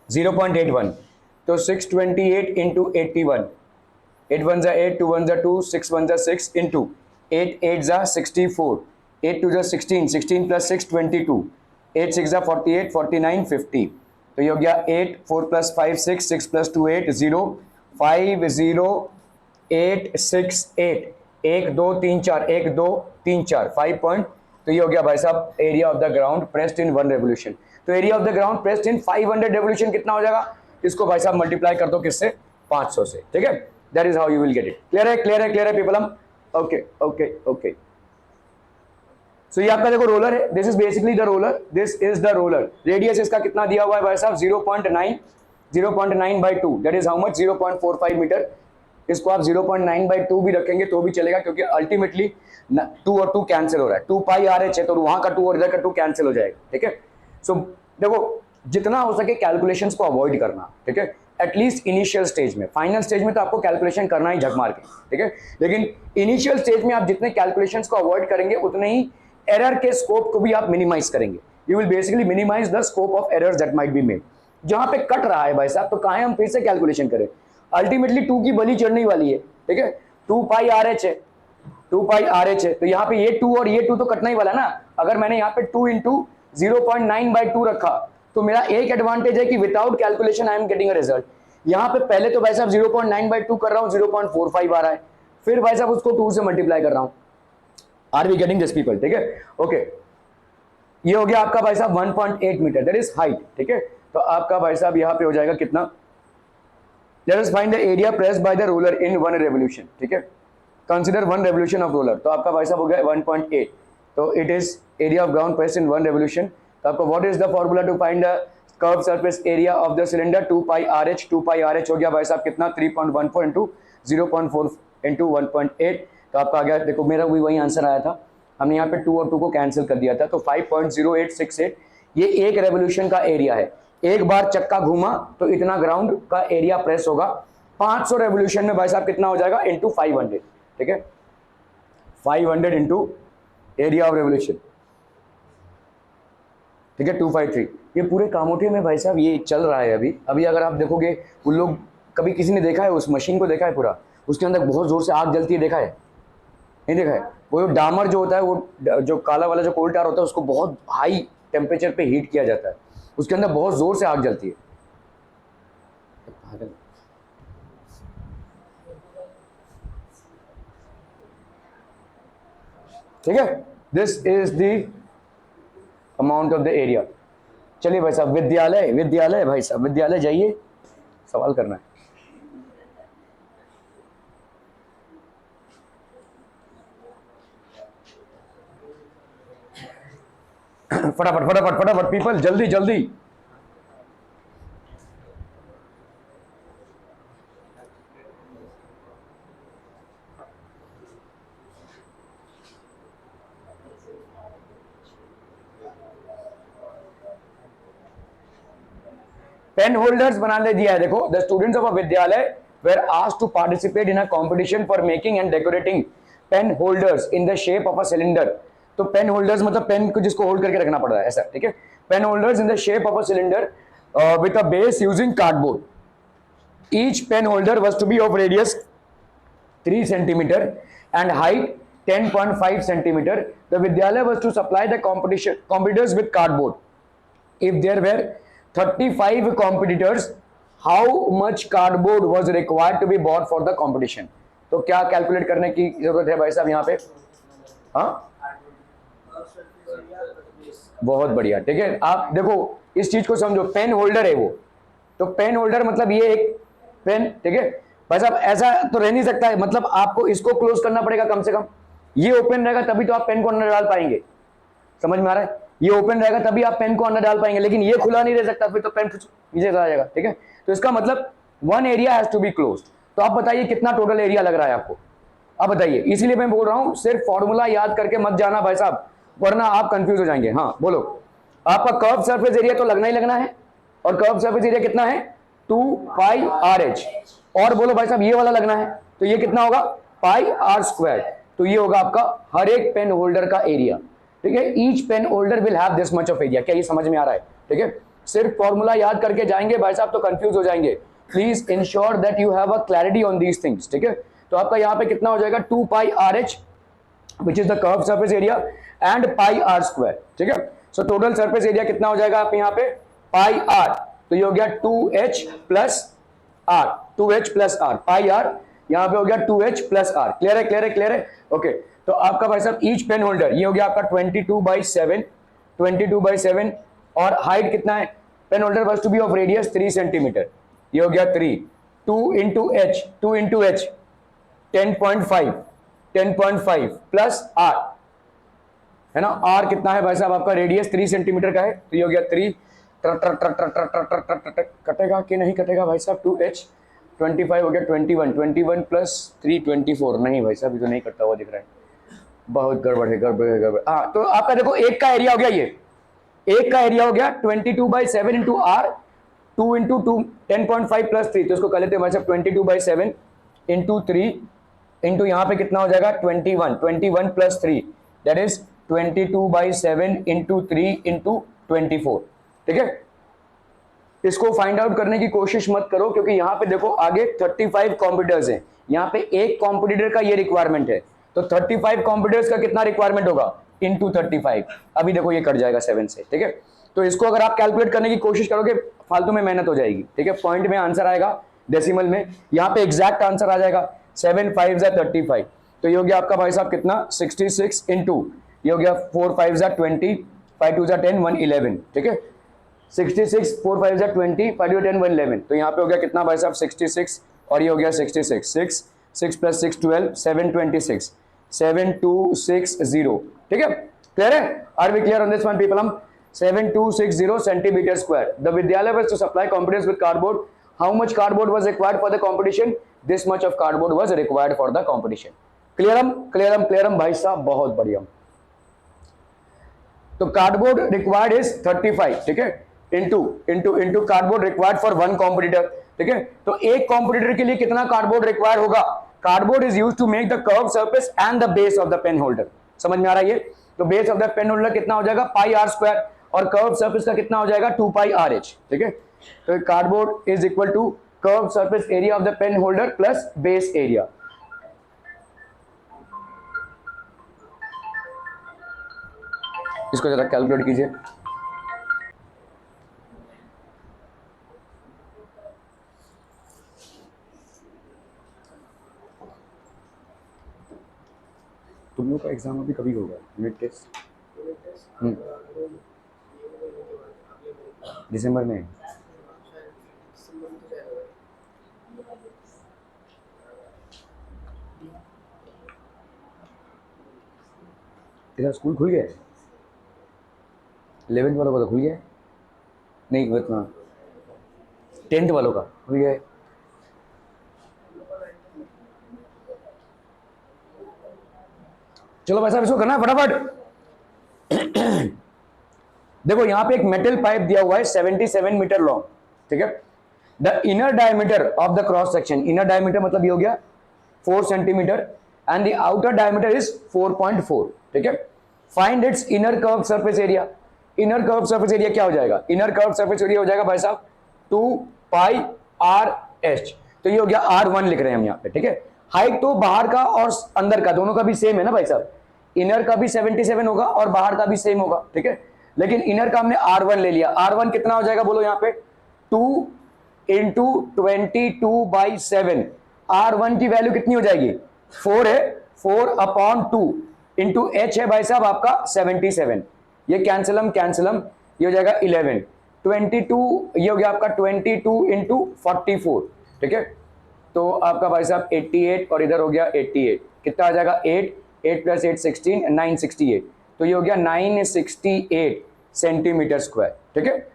0.81, तो 628 इंटू 81, 8 1 जा 8, 2 1 जा 2, 6 1 जा 6 इंटू 8 8 जा 64, 8 2 जा 16, 16 प्लस 6 22, 8 6 जा 48, 49 50। तो ये हो गया 8 4 प्लस 5 6, 6 प्लस 2 8 0 5 0 8 6 8, 1 2 3 4, 1 2 3 4 5 पॉइंट। तो ये हो गया भाई साहब area of the ground pressed in 1 revolution. तो area of the ground pressed in 500 revolution कितना हो जाएगा, इसको भाई साहब मल्टीप्लाई कर दो किससे 500 से, ठीक है। That is how you will get it. Clear है पीपल हम, ओके। सो ये आपका देखो रोलर है, this is basically the roller, this is the roller. Radius इसका कितना दिया हुआ है भाई साहब 0.9/2, that is how much 0.45 metre. इसको आप 0.9/2 भी रखेंगे तो भी चलेगा क्योंकि अल्टीमेटली 2 और 2 कैंसिल हो रहा है, 2πRh है तो वहां का 2 और इधर का 2 कैंसिल हो जाएगा, ठीक है। सो देखो जितना हो सके कैलकुलेशंस को अवॉइड करना, ठीक है, एटलीस्ट इनिशियल स्टेज में। फाइनल स्टेज में तो आपको कैलकुलेशन करना ही झक मार के, ठीक है, लेकिन इनिशियल स्टेज में आप जितने कैलकुलेशंस को अवॉइड करेंगे उतने ही एरर के स्कोप को भी आप मिनिमाइज करेंगे। You will basically minimise the scope of errors that might be made. जहां पे कट रहा है भाई साहब तो कहां हम फिर से कैलकुलेशन करें, अल्टीमेटली 2 की बलि चढ़ने वाली है, ठीक है। 2πRh है, 2πRh है, तो यहाँ पे ये 2 और ये 2 तो कटना ही वाला ना। अगर मैंने यहाँ पे 2 इंटू 0.9/2 रखा, तो मेरा एक एडवांटेज है कि without calculation I am getting a result. यहाँ पे पहले तो भाई साहब 0.9/2 कर रहा हूँ, 0.45 आ रहा है, फिर भाई साहब उसको 2 से मल्टीप्लाई कर रहा हूँ। Are we getting this people? ठीक है, ओके। ये हो गया आपका भाई साहब 1.8 मीटर, दैट इज हाइट। ठीक है, तो आपका भाई साहब यहाँ पे हो जाएगा कितना? Let us find the area pressed by the roller in 1 revolution. ठीक है, कंसीडर 1 रेवोल्यूशन ऑफ रोलर, तो आपका भाई साहब हो गया 1.8, तो it is area of ground pressed in 1 revolution. तो आपको what is the formula to find the curve surface area of the cylinder? 2 pi RH। 2 pi RH हो गया भाई साहब कितना? 3.14 इंटू 0.4 इंटू 1.8। तो आपका आ गया, देखो मेरा भी वही आंसर आया था, हमने यहाँ पे 2 और 2 को कैंसिल कर दिया था, तो 5.0868 ये एक रेवोल्यूशन का एरिया है। एक बार चक्का घूमा तो इतना ग्राउंड का एरिया प्रेस होगा। 500 रेवोल्यूशन में भाई साहब कितना हो जाएगा? इंटू 500। ठीक है, 500 इंटू एरिया ऑफ रेवोल्यूशन। ठीक है, 253। ये पूरे कामोठे में भाई साहब ये चल रहा है अभी अगर आप देखोगे, उन लोग कभी किसी ने देखा है उस मशीन को? देखा है पूरा, उसके अंदर बहुत जोर से आग जलती है, देखा है? नहीं देखा है? वो डामर जो होता है, वो जो काला वाला जो कोल टार होता है, उसको बहुत हाई टेम्परेचर पे हीट किया जाता है, उसके अंदर बहुत जोर से आग जलती है। ठीक है, this is the amount of the area. चलिए भाई साहब, विद्यालय भाई साहब, विद्यालय जाइए, सवाल करना है। फटाफट फटाफट फटाफट पीपल, जल्दी जल्दी। पेन होल्डर्स बनाने दिया है, देखो। द स्टूडेंट्स ऑफ अ विद्यालय were asked to participate in a competition for making and decorating pen holders in the shape of a cylinder। तो पेन होल्डर्स मतलब पेन को जिसको होल्ड करके रखना पड़ रहा है, ऐसा। ठीक है, pen holders in the shape of a cylinder with a base using cardboard. Each pen holder was to be of radius 3 centimeter and height 10.5 centimeter। The Vidyalaya was to supply the competitors with cardboard। If there were 35 competitors, how much cardboard was required to be bought for the competition? तो क्या calculate करने की जरूरत है भाई साहब यहाँ पे? हाँ, बहुत बढ़िया। ठीक है, आप देखो इस चीज को समझो, पेन होल्डर है वो, तो पेन होल्डर मतलब ये एक पेन। ठीक है भाई साहब, ऐसा तो रह नहीं सकता है, मतलब आपको इसको क्लोज करना पड़ेगा कम से कम, ये ओपन रहेगा तभी तो आप पेन को अंदर डाल पाएंगे। समझ में आ रहा है? ये ओपन रहेगा तभी आप पेन को अंदर डाल पाएंगे, लेकिन ये खुला नहीं रह सकता, फिर तो पेन नीचे चला जाएगा। ठीक है, तो इसका मतलब 1 area has to be closed. तो आप बताइए कितना टोटल एरिया लग रहा है आपको? अब बताइए, इसीलिए मैं बोल रहा हूं सिर्फ फॉर्मूला याद करके मत जाना भाई साहब, वरना आप कंफ्यूज हो जाएंगे। हाँ बोलो, आपका कर्व सरफेस एरिया तो लगना ही लगना है, और कर्व सरफेस एरिया कितना है? 2 पाई RH। और बोलो भाई साहब ये वाला लगना है, तो ये कितना होगा? पाई R²। तो ये होगा आपका हर एक पेन होल्डर का एरिया। ठीक है, each pen holder will have this much of area. क्या ये समझ में आ रहा है? ठीक है, सिर्फ फॉर्मूला याद करके जाएंगे भाई साहब तो कंफ्यूज हो जाएंगे। Please ensure that you have a clarity on these things. ठीक है, तो आपका यहाँ पे कितना हो जाएगा? 2 pi RH which is the curve surface area and pi R²। ठीक है, सो टोटल सरफेस एरिया कितना हो जाएगा आप यहाँ पे? पाई R। तो ये हो गया 2H plus R, 2H plus R, पाई R यहाँ पे हो गया 2H प्लस R। क्लियर है? क्लियर है? क्लियर है? ओके, तो आपका भाई साहब ईच पेन होल्डर, ये हो गया आपका 22/7, 22/7। और हाइट कितना है? Pen holder was to be of radius 3 centimetre, ये हो गया 3। 2 into H, 2 into H 10.5, 10.5 plus R है ना। R कितना है भाई साहब आपका? रेडियस 3 सेंटीमीटर का है, तो ये हो गया 3। कटेगा कि नहीं कटेगा भाई साहब? 2H 25 हो गया 21, 21 प्लस 3 24। नहीं भाई साहब, ये तो नहीं कटता हुआ दिख रहा है, बहुत गड़बड़ है, गड़बड़ है, गड़बड़। हाँ, तो आपका देखो एक का एरिया हो गया, ये एक का एरिया हो गया 22/7 इंटू R, 2 इंटू 2 10.5 प्लस 3, तो इसको कर लेते हैं भाई साहब 22/7 इंटू 3 इंटू यहाँ पे कितना हो जाएगा? 21, 21 plus 3 that is 22/7 into 3 into 24। ठीक है, इसको फाइंड आउट करने की कोशिश मत करो, क्योंकि यहाँ पे देखो आगे 35 कॉम्पिटिटर्स हैं, यहाँ पे एक कॉम्पिटिटर का ये रिक्वायरमेंट है, तो 35 कॉम्पिटिटर्स का कितना रिक्वायरमेंट होगा? इंटू 35, अभी देखो ये कट जाएगा 7 से, ठीक है। तो इसको अगर आप कैलकुलेट करने की कोशिश करोगे फालतू में मेहनत हो जाएगी, ठीक है। पॉइंट में आंसर आएगा, डेसिमल में, यहाँ पे एग्जैक्ट आंसर आ जाएगा 7 5 जा 35, तो ये हो गया आपका भाई साहब कितना 66 इंटू, ये हो गया 4 5 जा 20, 5 2 जा 10, 1 11, ठीक है। 66 4 5 जा 20, 5 2 10 1 11, तो यहाँ पे हो गया कितना भाई साहब 66, और ये हो गया 66, 6 6 प्लस 6 12, 7 26, 7 2 6 0, ठीक है। क्लियर है? Are we clear on this one people? हम 7260 centimeter square. The Vidyalaya was to supply components with cardboard. How much cardboard was required for the competition? This much of cardboard was required for the competition. Clear भाई साहब, बहुत बढ़िया। तो cardboard required is 35, ठीक है, into cardboard required for one competitor, ठीक है। तो एक कॉम्पिटिटर के लिए कितना कार्डबोर्ड रिक्वायर्ड होगा? Cardboard is used to make the curve surface and the base of the pen holder. समझ में आ रहा है ये? तो base of the pen holder कितना हो जाएगा पाई आर स्क्वायर, और कर्व सरफेस का कितना हो जाएगा 2 पाई आर एच, ठीक है। तो cardboard is equal to curve surface area of the pen holder plus base area. इसको जरा कैलकुलेट कीजिए। तुम लोग का एग्जाम अभी कभी होगा यूनिट टेस्ट? दिसंबर में। तेरा स्कूल खुल गया है? 11th वालों का तो खुल गया है? नहीं, इतना 10th वालों का खुल गया है। चलो भाई साहब इसको करना है फटाफट। देखो यहां पे एक मेटल पाइप दिया हुआ है 77 मीटर लॉन्ग, ठीक है। The inner diameter of the cross section, inner diameter मतलब ये हो गया 4 centimetre, and the outer diameter is 4.4, ठीक है। Find its inner curve surface area. Inner curve surface area क्या हो जाएगा? इनर कर्व सरफेस एरिया हो जाएगा भाई साहब 2 पाई आर एच, तो ये हो गया R1 लिख रहे हैं हम यहाँ पे, ठीक है। हाइट तो बाहर का और अंदर का दोनों का भी सेम है ना भाई साहब, इनर का भी 77 होगा और बाहर का भी सेम होगा, ठीक है। लेकिन इनर का हमने R1 ले लिया। R1 कितना हो जाएगा बोलो यहाँ पे 2 इंटू 22/7। R1 की वैल्यू कितनी हो जाएगी? 4 है, 4/2 इंटू H है भाई साहब आपका 77, ये कैंसलम, ये हो जाएगा 11, 22, ये हो गया आपका 22 इंटू 44, ठीक है। तो आपका भाई साहब 88, और इधर हो गया 88, कितना आ जाएगा 8 प्लस 8 16, 968, तो ये हो गया 968 सेंटीमीटर स्क्वायर, ठीक है।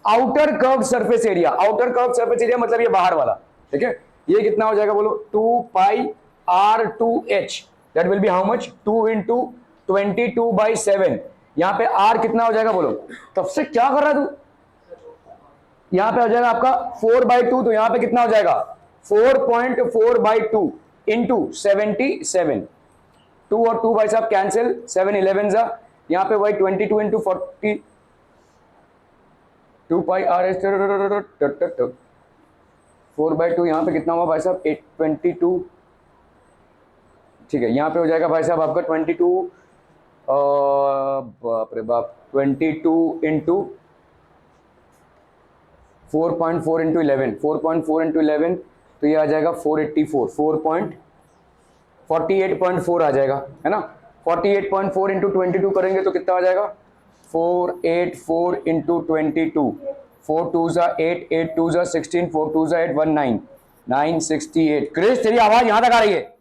Outer curve surface area, outer curve surface area मतलब ये बाहर वाला, ठीक है। ये कितना हो जाएगा बोलो 2 पाई R2H, that will be how much 2 into 22/7। यहाँ पे R कितना हो जाएगा बोलो? तब से क्या कर रहा है तू? यहाँ पे हो जाएगा आपका 4/2, तो यहाँ पे कितना हो जाएगा 4.4/2 इंटू 77, 2 और 2 भाई साहब कैंसिल, 7 11 जा, यहाँ पे वही 22 इंटू 40, 2 पाई आर एच 4/2, यहाँ पे कितना हुआ भाई साहब 822, ठीक है। यहाँ पे हो जाएगा भाई साहब आपका 22, बाप रे बाप 22 इंटू 4.4 इंटू 11, 4.4 इंटू 11, तो ये आ जाएगा 484, 48.4 आ जाएगा, है ना। 48.4 इंटू 22 करेंगे तो कितना आ जाएगा 484 इंटू 22, 4 2 जा 8, 8 2 जा 16, 4 2 जा 8, 19, 968। क्रिस तेरी आवाज यहां तक आ रही है?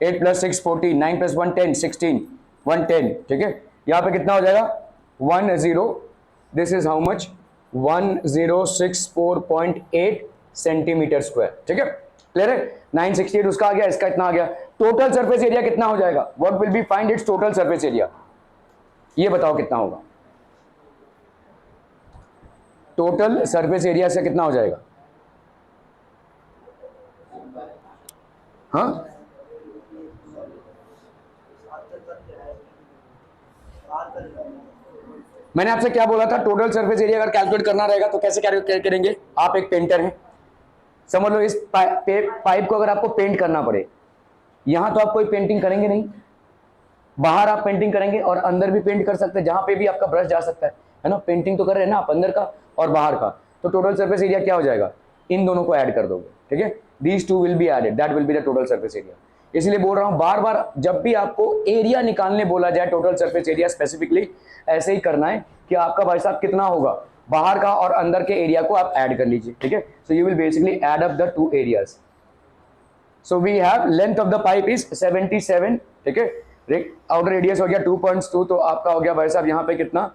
8 प्लस 6 14, 9 प्लस 1 10, 16, 110, ठीक है। यहाँ पे कितना हो जाएगा 10, this is how much 1064.8 centimetre square, ठीक है। क्लियर है? 968 उसका आ गया, इसका इतना आ गया। टोटल सरफेस एरिया कितना हो जाएगा? What will be find its total surface area? ये बताओ कितना होगा? टोटल सरफेस एरिया से कितना हो जाएगा? हाँ, मैंने आपसे क्या बोला था? टोटल सरफेस एरिया अगर कैलकुलेट करना रहेगा तो कैसे कैलकुलेट करेंगे? आप एक पेंटर हैं, समझ लो इस पाइप को अगर आपको पेंट करना पड़े, यहां तो आप कोई पेंटिंग करेंगे नहीं, बाहर आप पेंटिंग करेंगे और अंदर भी पेंट कर सकते हैं, जहां पे भी आपका ब्रश जा सकता है ना, पेंटिंग तो कर रहे हैं ना आप अंदर का और बाहर का, तो टोटल सरफेस एरिया क्या हो जाएगा, इन दोनों को ऐड कर दोगे, ठीक है, these two will be added, that will be the total surface area. इसलिए बोल रहा हूं बार बार जब भी आपको एरिया निकालने बोला जाए, टोटल सरफेस एरिया स्पेसिफिकली ऐसे ही करना है कि आपका भाई साहब कितना होगा, बाहर का और अंदर के एरिया को आप ऐड कर लीजिए, ठीक है। So you will basically add up the two areas. So we have length of the pipe is 77, ठीक है, आउटर रेडियस हो गया 2.2, तो आपका हो गया भाई साहब यहाँ पे कितना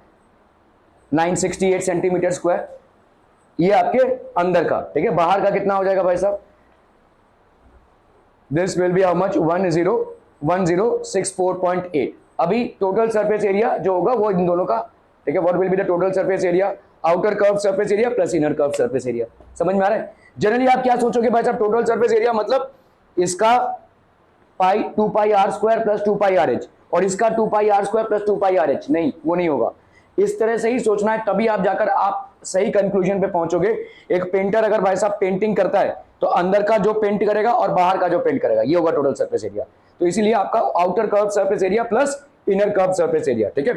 968 सेंटीमीटर स्क्वायर, ये आपके अंदर का, ठीक है। बाहर का कितना हो जाएगा भाई साहब, this will be how much 1064.8। अभी टोटल सरफेस एरिया जो होगा वो इन दोनों का, ठीक है, what will be the total surface area, outer curve surface area plus inner curve surface area. समझ में आ रहा है? जनरली आप क्या सोचोगे भाई साहब, टोटल सरफेस एरिया मतलब इसका pi 2 pi R square plus 2 pi R H और इसका 2 pi R square plus 2 pi R H, नहीं वो नहीं होगा, इस तरह से ही सोचना है, तभी आप जाकर आप सही कंक्लूजन पे पहुंचोगे। एक पेंटर अगर भाई साहब पेंटिंग करता है तो अंदर का जो पेंट करेगा और बाहर का जो पेंट करेगा ये होगा टोटल सरफेस एरिया। तो इसीलिए आपका outer curve surface area plus inner curve surface area, ठीक है।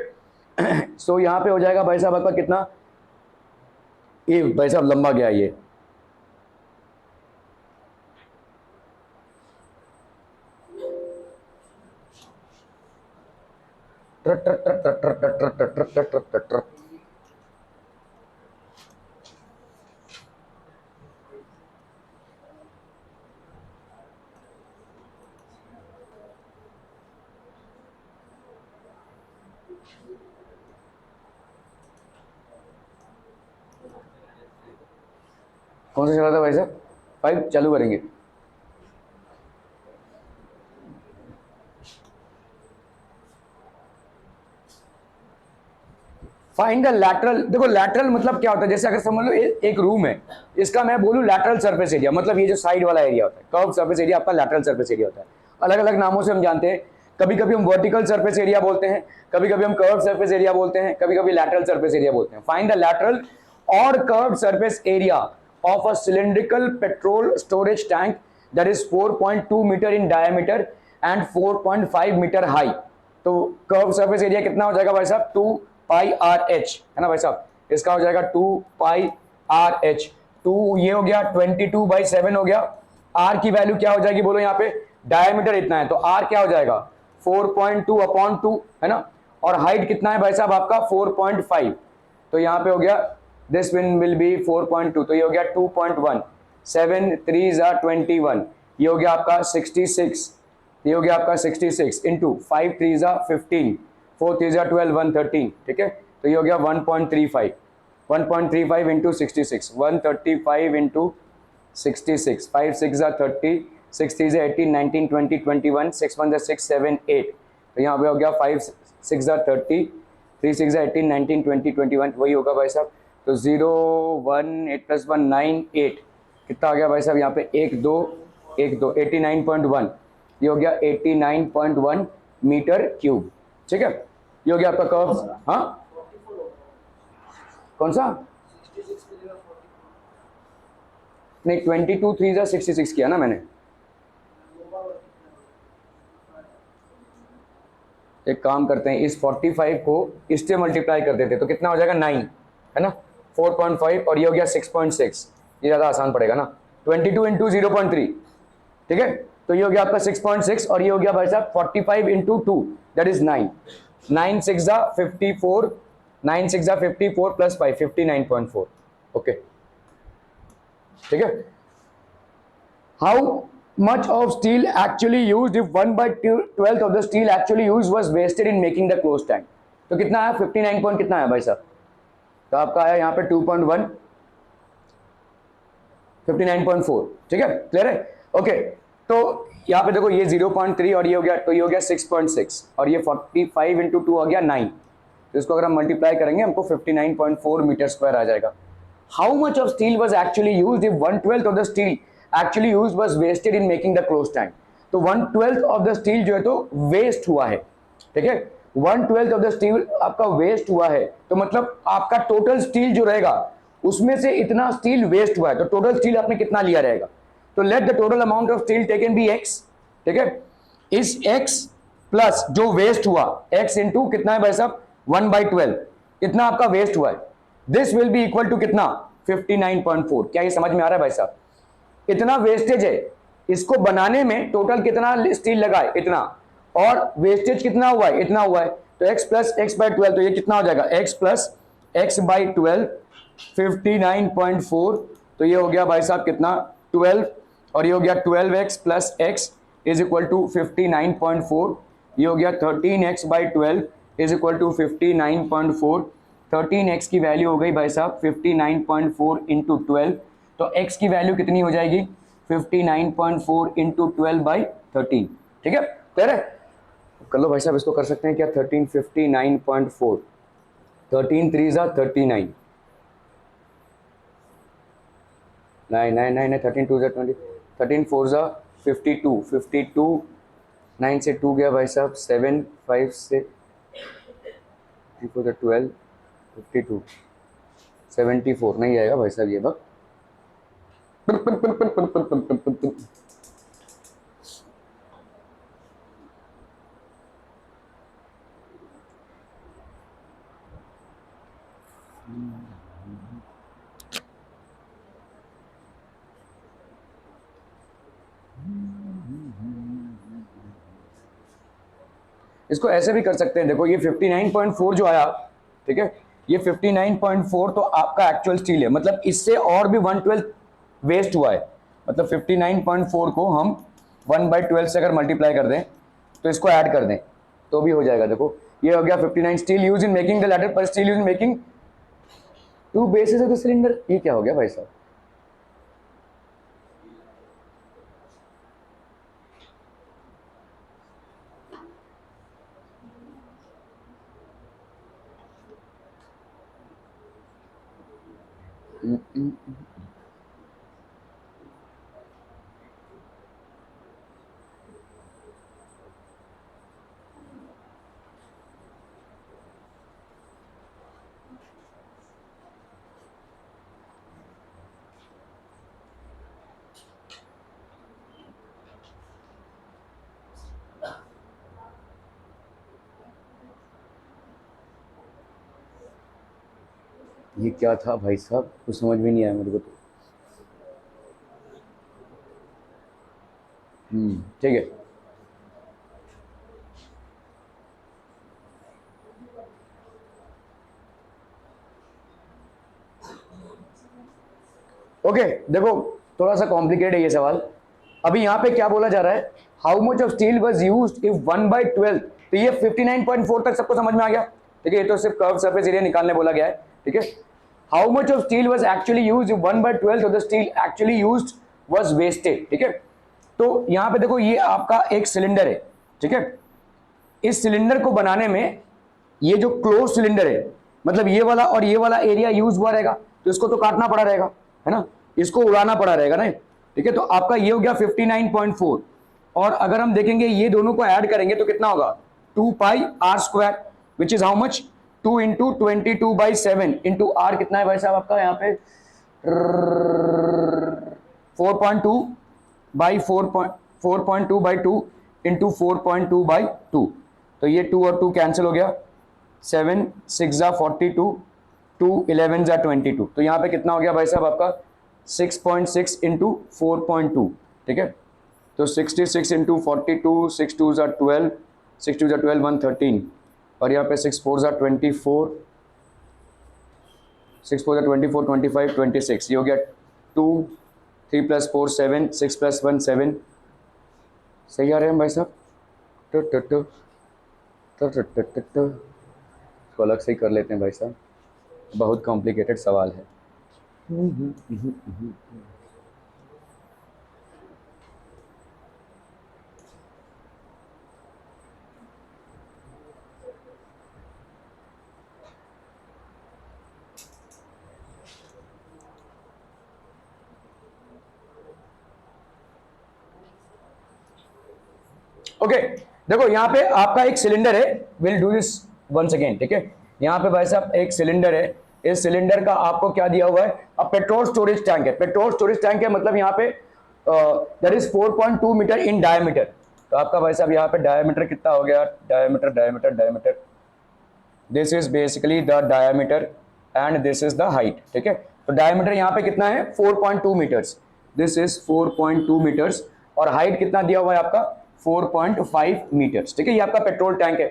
सो यहां पे हो जाएगा भाई साहब आपका कितना, ये भाई साहब लंबा गया ये, कौन सा चला था भाई साहब, 5 चालू करेंगे। फाइंड द लैटरल, देखो लैटरल मतलब क्या होता है, जैसे अगर समझ लो एक रूम है, इसका मैं बोलूं लैटरल सरफेस एरिया, मतलब ये जो साइड वाला एरिया होता है, कर्व सरफेस एरिया आपका लैटरल सरफेस एरिया होता है। अलग अलग नामों से हम जानते हैं, कभी कभी हम वर्टिकल सरफेस एरिया बोलते हैं, कभी कभी हम कर्व सरफेस एरिया बोलते हैं, कभी कभी लैटरल सरफेस एरिया बोलते हैं। फाइंड द लैटरल और curve surface area of a cylindrical petrol storage tank that is 4.2 metre in diameter and 4.5 metre high. तो कर्व सरफेस एरिया कितना हो जाएगा भाई साहब, 2 पाई आर एच, है ना भाई साहब, इसका हो जाएगा 2 पाई आर एच, 2 ये हो गया 22/7 हो गया। आर की वैल्यू क्या हो जाएगी बोलो, यहाँ पे डायमीटर इतना है तो आर क्या हो जाएगा 4.2/2, है ना, और हाइट कितना है भाई साहब आपका 4.5, तो यहाँ पे हो गया दिस विल बी 4.2, तो ये हो गया 2.1, 7 3 21, ये हो गया आपका 66, ये हो गया आपका 66 इंटू 5 3 15, 4 3 12 113, ठीक है, तो ये हो गया 1.35, 1.35 इंटू 66, 135 इंटू 66, 5 6 30, 6 3 18 19 20 21, 6 1 6 7 8, तो यहाँ पे हो गया 5 6 30, 3 6 18 19 20 21, वही होगा भाई साहब। तो 0 1 8 + 1 9 8, कितना आ गया भाई साहब यहाँ पे 1 2 1 2 89.1, ये हो गया 89.1 मीटर क्यूब, ठीक है, ये हो गया आपका कर्व। हाँ कौन सा, नहीं 22 3 66 किया ना मैंने, एक काम करते हैं इस 45 को इससे मल्टीप्लाई कर देते तो कितना हो जाएगा 9, है ना, 4.5 और ये हो गया 6.6, ये ज़्यादा आसान पड़ेगा ना, 22 इंटू 0.3, ठीक है, तो ये हो गया आपका 6.6 और ये हो गया भाई साहब 45 into 2 that is 9, 9 6 54, 9 6 54 plus 5 59.4, okay, ठीक है। How much of steel actually used if 1/12 of the steel actually used was wasted in making the closed tank, तो कितना आया 59 पॉइंट कितना आया भाई साहब, तो आपका आया यहाँ पे 2.1 59.4, ठीक है, क्लियर है, ओके। तो यहाँ पे देखो ये 0.3 और ये हो गया, तो ये हो गया 6.6 और ये 45 इंटू 2 हो गया 9, तो इसको अगर हम मल्टीप्लाई करेंगे हमको 59.4 मीटर स्क्वायर आ जाएगा। How much of steel was actually used if 1/12 of the steel actually used was wasted in making the close tank, तो 1/12 ऑफ द स्टील जो है तो वेस्ट हुआ है, ठीक है, 1/12 ऑफ द स्टील आपका वेस्ट हुआ है, तो मतलब आपका टोटल स्टील जो रहेगा उसमें से इतना स्टील वेस्ट हुआ है, तो टोटल स्टील आपने कितना लिया रहेगा, तो let the total amount of steel taken be x, ठीक है, इस x प्लस जो वेस्ट हुआ x इंटू कितना है भाई साहब 1/12, इतना आपका वेस्ट हुआ है, this will be equal to कितना 59.4। क्या ये समझ में आ रहा है भाई साहब? इतना वेस्टेज है, इसको बनाने में टोटल कितना स्टील लगा है इतना, और वेस्टेज कितना हुआ है इतना हुआ है, तो x प्लस एक्स बाई 12, तो ये कितना हो जाएगा x प्लस एक्स बाई 12 59.4, तो ये हो गया भाई साहब कितना 12, और ये हो गया 12x plus x is equal to 59.4, ये हो गया 13x by 12 is equal to 59.4। 13x की वैल्यू हो गई भाई साहब 59.4 इंटू 12, तो x की वैल्यू कितनी हो जाएगी 59.4 इंटू 12/13। ठीक है, क्लियर है? कर लो भाई साहब, इसको कर सकते हैं क्या 13 59.4, 13 3 जा 39, 9 13 2 जा 20, 13 4 जा 52, 52 9 से 2 गया भाई साहब 7, 5 से 3 4 जा 12, 52 74 नहीं आएगा भाई साहब ये वक्त। इसको ऐसे भी कर सकते हैं, देखो ये 59.4 जो आया, ठीक है, ये 59.4 तो आपका एक्चुअल स्टील है, मतलब इससे और भी 1/12 वेस्ट हुआ है, मतलब 59.4 को हम 1/12 से अगर मल्टीप्लाई कर दें तो इसको ऐड कर दें तो भी हो जाएगा। देखो ये हो गया 59 steel use in making the ladder पर steel use in making 2 bases of the cylinder. ये क्या हो गया भाई साहब? ये क्या था भाई साहब, कुछ समझ में नहीं आया मेरे को तो। ठीक है, ओके देखो थोड़ा सा कॉम्प्लिकेटेड है ये सवाल। अभी यहाँ पे क्या बोला जा रहा है, how much of steel was used if 1/12, तो ये 59.4 तक सबको समझ में आ गया। ठीक है, ये तो सिर्फ कर्व सरफेस एरिया निकालने बोला गया है। ठीक है, how much of steel was actually used if 1/12 of the steel actually used was wasted. ठीक है, तो यहाँ पे देखो ये आपका एक सिलेंडर है। ठीक है, इस सिलेंडर को बनाने में ये जो क्लोज सिलेंडर है, मतलब ये वाला और ये वाला एरिया यूज हुआ रहेगा, तो इसको तो काटना पड़ा रहेगा, है ना, इसको उड़ाना पड़ा रहेगा ना। ठीक है, तो आपका ये हो गया 59.4, और अगर हम देखेंगे ये दोनों को ऐड करेंगे तो कितना होगा 2 pi R square, which is how much 2 into 22/7 into R कितना है भाई साहब आपका यहाँ पे 4.2/4.2 इंटू 4.2/2, तो ये 2 और 2 कैंसिल हो गया, 7 6 जा 42, 2 11 जा 22, तो यहाँ पे कितना हो गया भाई साहब आपका 6.6 इंटू 4.2। ठीक है, तो 66 इंटू 42, 6 2 जा 12, 6 2 जा 12 113, और यहाँ पे 6 4 जा 24, 6 4 जा 24 25 26, ये हो गया 2 3 + 4 7, 6 + 1 7। सही आ रहे हैं भाई साहब? इसको अलग से ही कर लेते हैं भाई साहब, बहुत कॉम्प्लिकेटेड सवाल है। ओके देखो यहाँ पे आपका एक सिलेंडर है, will do this once again. ठीक है, यहाँ पे भाई साहब एक सिलेंडर है, इस सिलेंडर का आपको क्या दिया हुआ है, अब पेट्रोल स्टोरेज टैंक है। पेट्रोल स्टोरेज टैंक है मतलब यहाँ पे that is 4.2 metre in diameter, तो आपका भाई साहब यहाँ पे डायमीटर कितना हो गया, diameter, this is basically the diameter and this is the height, ठीक है। तो डायमीटर यहाँ पे कितना है 4.2 मीटर्स, दिस इज 4.2 मीटर्स, और हाइट कितना दिया हुआ है आपका 4.5 मीटर्स, ठीक है। ये आपका पेट्रोल टैंक है,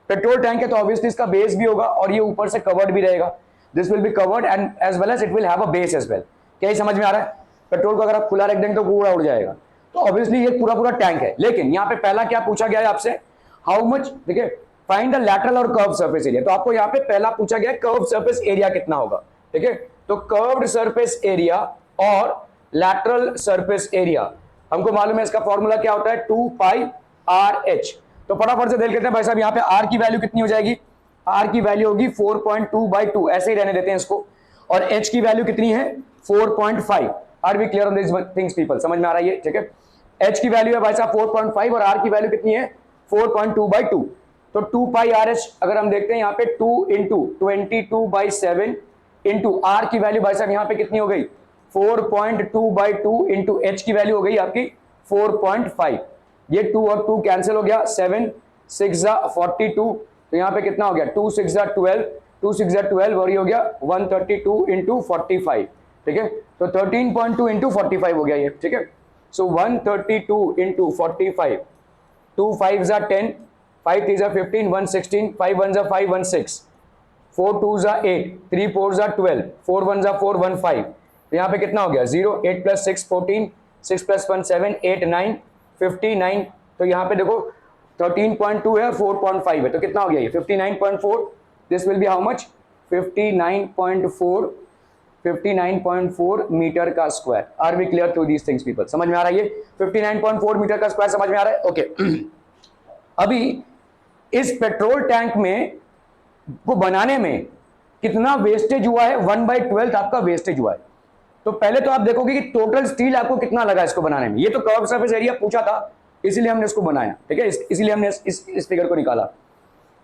पेट्रोल टैंक है तो ऑब्वियसली इसका बेस भी होगा और ये ऊपर से कवर्ड भी रहेगा, this will be covered and as well as it will have a base as well. क्या ये समझ में आ रहा है? पेट्रोल को अगर आप खुला रख देंगे तो पूरा उड़ जाएगा, तो ऑब्वियसली ये पूरा टैंक है। लेकिन यहाँ पे पहला क्या पूछा गया है आपसे, हाउ मच, ठीक है, फाइंड द लैटरल और कर्व सरफेस एरिया। तो आपको यहाँ पे पहला पूछा गया कर्व सरफेस एरिया कितना होगा, ठीक है। तो कर्व्ड सरफेस एरिया और लैटरल सरफेस एरिया हमको मालूम है, इसका फॉर्मूला क्या होता है 2 पाई आर एच। तो फटाफट से देख लेते हैं भाई साहब, यहाँ पे आर की वैल्यू कितनी हो जाएगी, आर की वैल्यू होगी 4.2/2, ऐसे ही रहने देते हैं इसको, और एच की वैल्यू कितनी है 4.5। Are we clear on this things people, समझ में आ रहा है ये, ठीक है। एच की वैल्यू है भाई साहब 4.5 और आर की वैल्यू कितनी है 4.2/2। तो 2 पाई आर एच अगर हम देखते हैं यहाँ पे 2 इंटू 22/7 इंटू आर की वैल्यू भाई साहब यहाँ पे कितनी हो गई 4.2/2 इंटू एच की वैल्यू हो गई आपकी 4.5। ये 2 और 2 कैंसिल हो गया, 7 6 42, तो यहाँ पे कितना हो गया 2 6 12, 2 6 12 और ये हो गया 132 इंटू 45, ठीक है। तो 13.2 इंटू 45 हो गया ये, ठीक है। सो 132 इंटू 45, 2 5 10, 5 3 15, 1 16, 5 1 5 1 6, 4 2 8, 3 4 12, 4 1 4 1 5, तो यहाँ पे कितना हो गया 0, 8 + 6 14, 6 + 1 7, 8 9 59, तो यहाँ पे देखो 13.2 है 4.5 है, तो कितना हो गया ये 59.4। This will be how much 59.4 metre का square. Are we clear to these things people, समझ में आ रहा है ये 59.4 मीटर का स्क्वायर, समझ में आ रहा है, ओके। अभी इस पेट्रोल टैंक में को बनाने में कितना वेस्टेज हुआ है 1/12 आपका वेस्टेज हुआ है। तो पहले तो आप देखोगे कि टोटल स्टील आपको कितना लगा इसको बनाने में, ये तो कर्व सरफेस एरिया पूछा था इसीलिए हमने इसको बनाया, ठीक है, इसीलिए हमने इस फिगर को निकाला।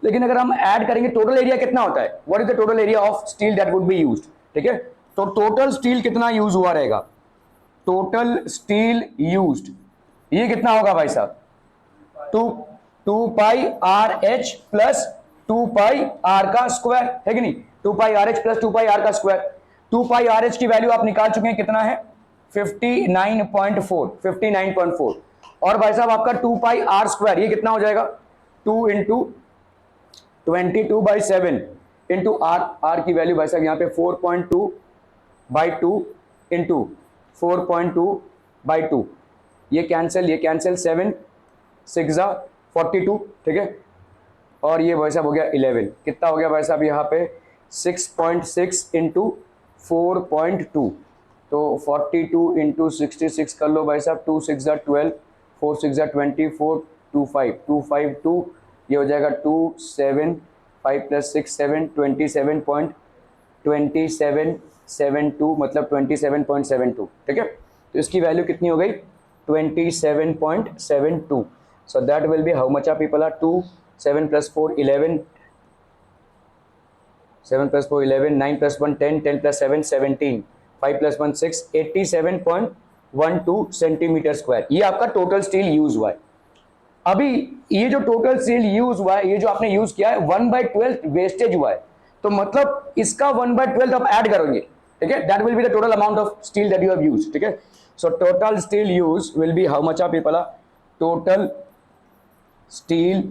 लेकिन अगर हम ऐड करेंगे टोटल एरिया कितना होता है, what is the total area of steel that would be used, ठीक है। तो टोटल स्टील कितना यूज हुआ रहेगा, टोटल स्टील यूज्ड ये कितना होगा भाई साहब 2 pi R H plus 2 pi R का स्क्वायर, है कि नहीं, 2 pi R H plus 2 pi R का स्क्वायर। 2 पाई आर एच की वैल्यू आप निकाल चुके हैं, कितना है 59.4, और भाई साहब आपका 2 पाई आर स्क्वायर ये कितना हो जाएगा 2 इंटू 22/7 इंटू आर की वैल्यू भाई साहब यहाँ पे 4.2/2 इंटू 4.2/2, ये कैंसिल 7 6 42, ठीक है, और ये भाई साहब हो गया 11, कितना हो गया भाई साहब यहाँ पे 6.6 इंटू 4.2, तो 42 इंटू 66 कर लो भाई साहब, 2 6 12, 4 6 24, 252, ये हो जाएगा 2 7 5 + 6 7 27.2772 मतलब 27.72, ठीक है। तो इसकी वैल्यू कितनी हो गई 27.72। So that will be how much are people are 2 7 + 4 11, 7 + 4 11, 9 + 1 10, 10 + 7 17, 5 + 1 6, 87.12 centimetre square ये आपका टोटल स्टील यूज हुआ है। अभी ये जो टोटल स्टील यूज हुआ है, ये जो आपने यूज किया है 1/12 वेस्टेज हुआ है, तो मतलब इसका 1/12 आप ऐड करोगे, ठीक है, that will be the total amount of steel that you have used, ठीक है। So total steel use will be how much are people are total steel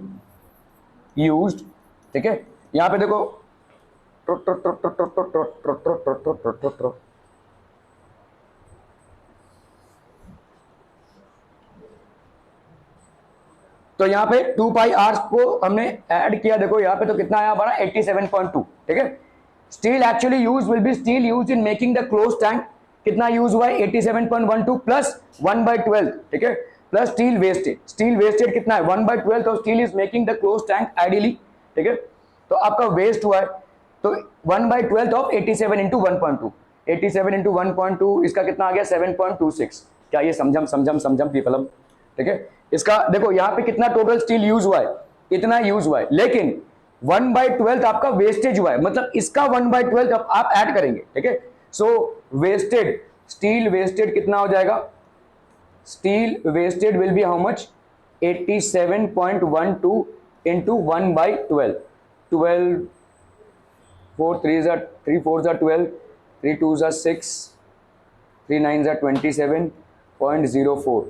used, ठीक है। यहां पे देखो तो यहाँ पे 2 पाई आर को हमने ऐड किया, देखो यहाँ पे तो कितना आया हमारा 87.2, ठीक है। Steel actually use will B steel use in making the close tank, कितना यूज हुआ है 87.12 प्लस 1/12, ठीक है, प्लस स्टील वेस्टेज कितना है 1/12, तो steel is making the close tank ideally, ठीक है। तो आपका वेस्ट हुआ है तो 1/12 ऑफ 87 इंटू 1.2, 87 इंटू 1.2 इसका कितना आ गया 7.26। क्या ये समझम पीपल, ठीक है। इसका देखो यहाँ पे कितना टोटल स्टील यूज हुआ है, इतना यूज हुआ है, लेकिन 1/12 आपका वेस्टेज हुआ है, मतलब इसका 1/12 आप ऐड करेंगे, ठीक है। सो स्टील वेस्टेड कितना हो जाएगा, steel wasted will be how much 87.12 into 1/12. 12, 4 3s are 3 4s are 12, 3 2s are 6, 3 9s are 27.04.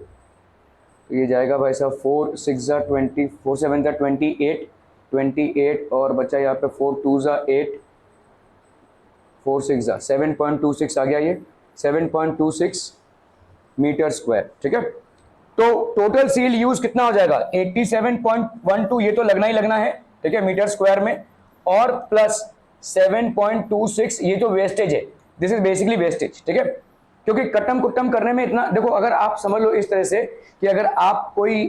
तो ये जाएगा भाई साहब 4 6 are 20, 4 7s are 28, 28 और बचा यहाँ पे 4 2s are 8, 4 6 are 7.26 आ गया, ये 7.26 मीटर स्क्वायर। ठीक है, तो टोटल स्टील यूज कितना हो जाएगा 87.12, ये तो लगना ही लगना है, ठीक है, मीटर स्क्वायर में, और प्लस 7.26 ये जो वेस्टेज है, दिस इज बेसिकली वेस्टेज। ठीक है, क्योंकि कट्टम कुट्टम करने में इतना, देखो अगर आप समझ लो इस तरह से कि अगर आप कोई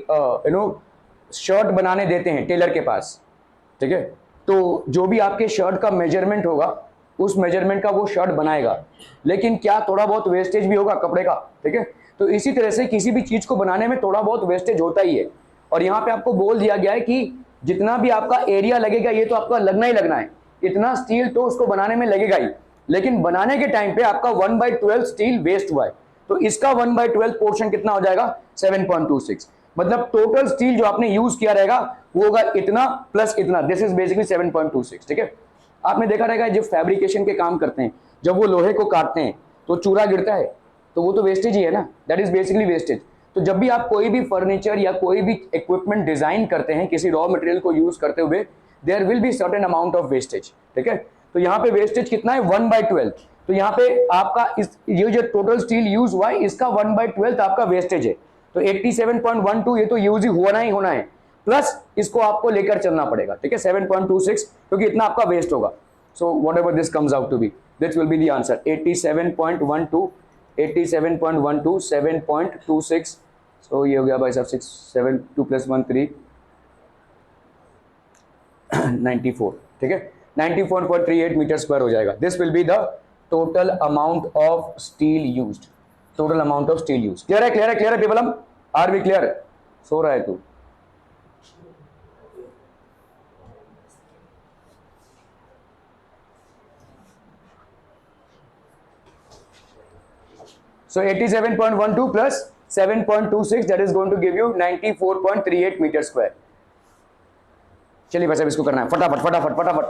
शर्ट बनाने देते हैं टेलर के पास, ठीक है, तो जो भी आपके शर्ट का मेजरमेंट होगा उस मेजरमेंट का वो शर्ट बनाएगा, लेकिन क्या थोड़ा बहुत वेस्टेज भी होगा कपड़े का। ठीक है, तो इसी तरह से किसी भी चीज को बनाने में थोड़ा बहुत वेस्टेज होता ही है, और यहाँ पे आपको बोल दिया गया है कि जितना भी आपका एरिया लगेगा ये तो आपका लगना ही लगना है, इतना स्टील तो उसको बनाने में लगेगा ही, लेकिन बनाने के टाइम पे आपका 1/12 स्टील वेस्ट हुआ है, तो इसका 1/12 पोर्शन कितना हो जाएगा 7.26, मतलब टोटल स्टील जो आपने यूज किया रहेगा वो होगा इतना प्लस इतना, दिस इज बेसिकली 7.26। ठीक है, आपने देखा रहेगा जब फैब्रिकेशन के काम करते हैं, जब वो लोहे को काटते हैं तो चूरा गिरता है, तो वो तो वेस्टेज ही है ना, दैट इज बेसिकली वेस्टेज। तो जब भी आप कोई भी फर्नीचर या कोई भी इक्विपमेंट डिजाइन करते हैं किसी रॉ मटेरियल को यूज करते हुए, there will be certain amount of wastage. ठीक है, तो यहाँ पे वेस्टेज कितना है 1/12, तो यहाँ पे आपका ये जो टोटल स्टील यूज हुआ है इसका 1/12 आपका वेस्टेज है, तो 87.12 ये तो यूज ही होना है, प्लस इसको आपको लेकर चलना पड़ेगा। ठीक है, 7.26 क्योंकि इतना आपका वेस्ट होगा, so whatever this comes out to be, this will be the answer 87.12, 87.12 7.26, सो ये हो गया भाई साहब 6 7 2 + 1 3 94। ठीक है, 94.38 मीटर स्क्वायर हो जाएगा। This will be the total amount of steel used, total amount of steel use. Clear है, क्लियर है, क्लियर है पीपल, आर वी क्लियर? सो रहा है तू? So 87.12 plus 7.26 that is going to give you 94.38 metre square. चलिए भाई साहब इसको करना है फटाफट फटाफट फटाफट।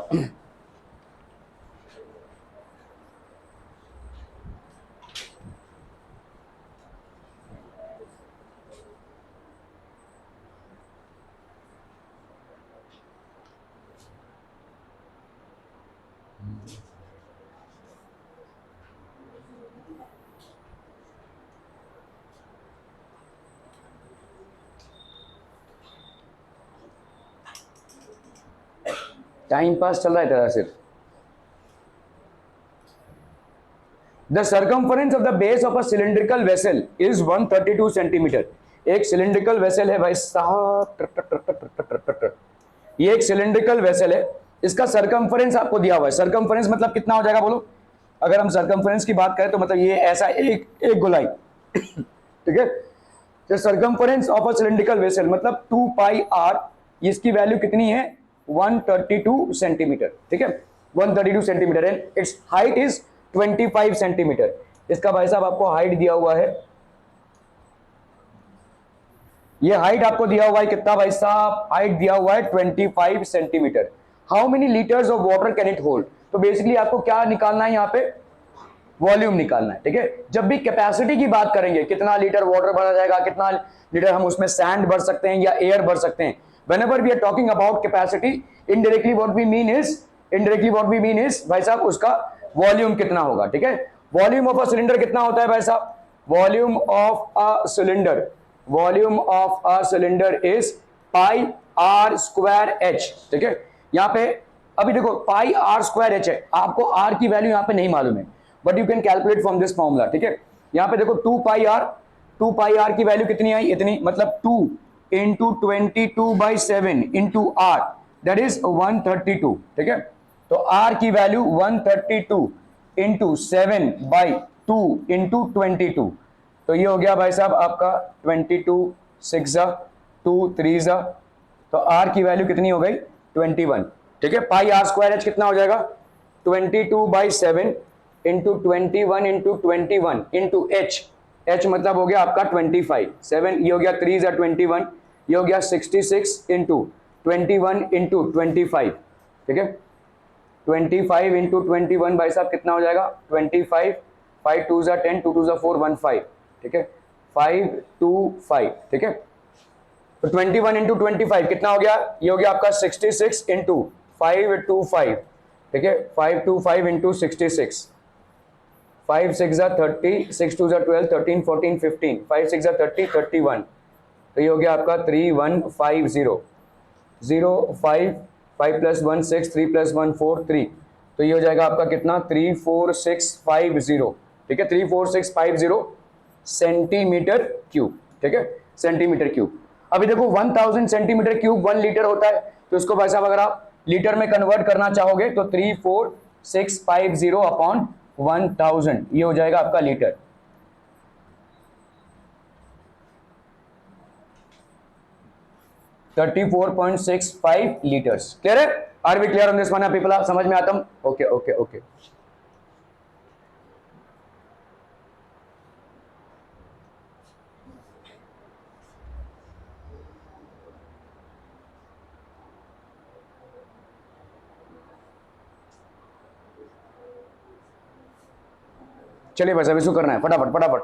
टाइम पास चल रहा है तेरा सिर्फ। The circumference of the base of a cylindrical vessel is 132 centimetre. एक सिलिंड्रिकल वेसल है भाई साहब, ये एक सिलिंड्रिकल वेसल है, इसका सर्कमफरेंस आपको दिया हुआ है। सर्कमफरेंस मतलब कितना हो जाएगा बोलो? अगर हम सर्कमफरेंस की बात करें तो मतलब ये ऐसा एक गोलाई, ठीक है। तो circumference of a cylindrical vessel मतलब 2 पाई आर, इसकी वैल्यू कितनी है 132 सेंटीमीटर। ठीक है, 132 centimetre and it's height is 25 centimetre. इसका भाई साहब आपको हाइट दिया हुआ है, ये हाइट आपको दिया हुआ है कितना भाई साहब? हाइट दिया हुआ है 25 centimetre. How many litres of water can it hold? तो बेसिकली आपको क्या निकालना है यहाँ पे? वॉल्यूम निकालना है। ठीक है, जब भी कैपेसिटी की बात करेंगे कितना लीटर वाटर भरा जाएगा, कितना लीटर हम उसमें सैंड भर सकते हैं या एयर भर सकते हैं, whenever we are talking about capacity, indirectly what we mean is भाई साहब उसका वॉल्यूम कितना होगा। ठीक है, वॉल्यूम ऑफ अ सिलेंडर कितना होता है भाई साहब? Volume of a cylinder is pi R square H. ठीक है, यहाँ पे अभी देखो पाई आर स्क्वायर एच है, आपको आर की वैल्यू यहाँ पे नहीं मालूम है, but you can calculate from this formula. ठीक है, यहाँ पे देखो 2 पाई आर की वैल्यू कितनी आई? इतनी, मतलब 2 into 22/7 into r, that is 132। ठीक है, तो r की वैल्यू 132 into 7/2 into 22, तो ये हो गया भाई साहब आपका 22 6 2 3, तो r की वैल्यू कितनी हो गई 21। ठीक है, पाई आर स्क्वायर एच कितना हो जाएगा 22/7 into 21 into 21 into h, h मतलब हो गया आपका 25, 7 ये हो गया 3 21, ये हो गया 66 इंटू 21 इंटू 25, ठीक है। 25 इंटू 21 भाई साहब कितना हो जाएगा 25, 5 2 ज़ा 10, 2 2 ज़ा 4, 1 5, ठीक है। 5 2 5, ठीक है। तो 21 इंटू 25 कितना हो गया, ये हो गया आपका 66 इंटू 5 2 5, ठीक है। 5 2 5 इंटू 66, 5 6 ज़ा 30, 6 2 ज़ा 12, 13 14 15, 5 6 ज़ा 30, 31, तो ये हो गया आपका 3 1 5 0 0 5, 5 प्लस 1 6, 3 प्लस 1 4 3, तो ये हो जाएगा आपका कितना 3 4 6 5 0, ठीक है। 3 4 6 5 0 सेंटीमीटर क्यूब, ठीक है, सेंटीमीटर क्यूब। अभी देखो 1000 सेंटीमीटर क्यूब 1 लीटर होता है, तो इसको भाई साहब अगर आप लीटर में कन्वर्ट करना चाहोगे तो 3 4 6 5 0 अपॉन 1000, ये हो जाएगा आपका लीटर। $34.65 लीटर्स। क्लियर है? Are we clear on this one people? समझ में आता? Okay okay okay. चलिए बस अब इसको करना है फटाफट फटाफट।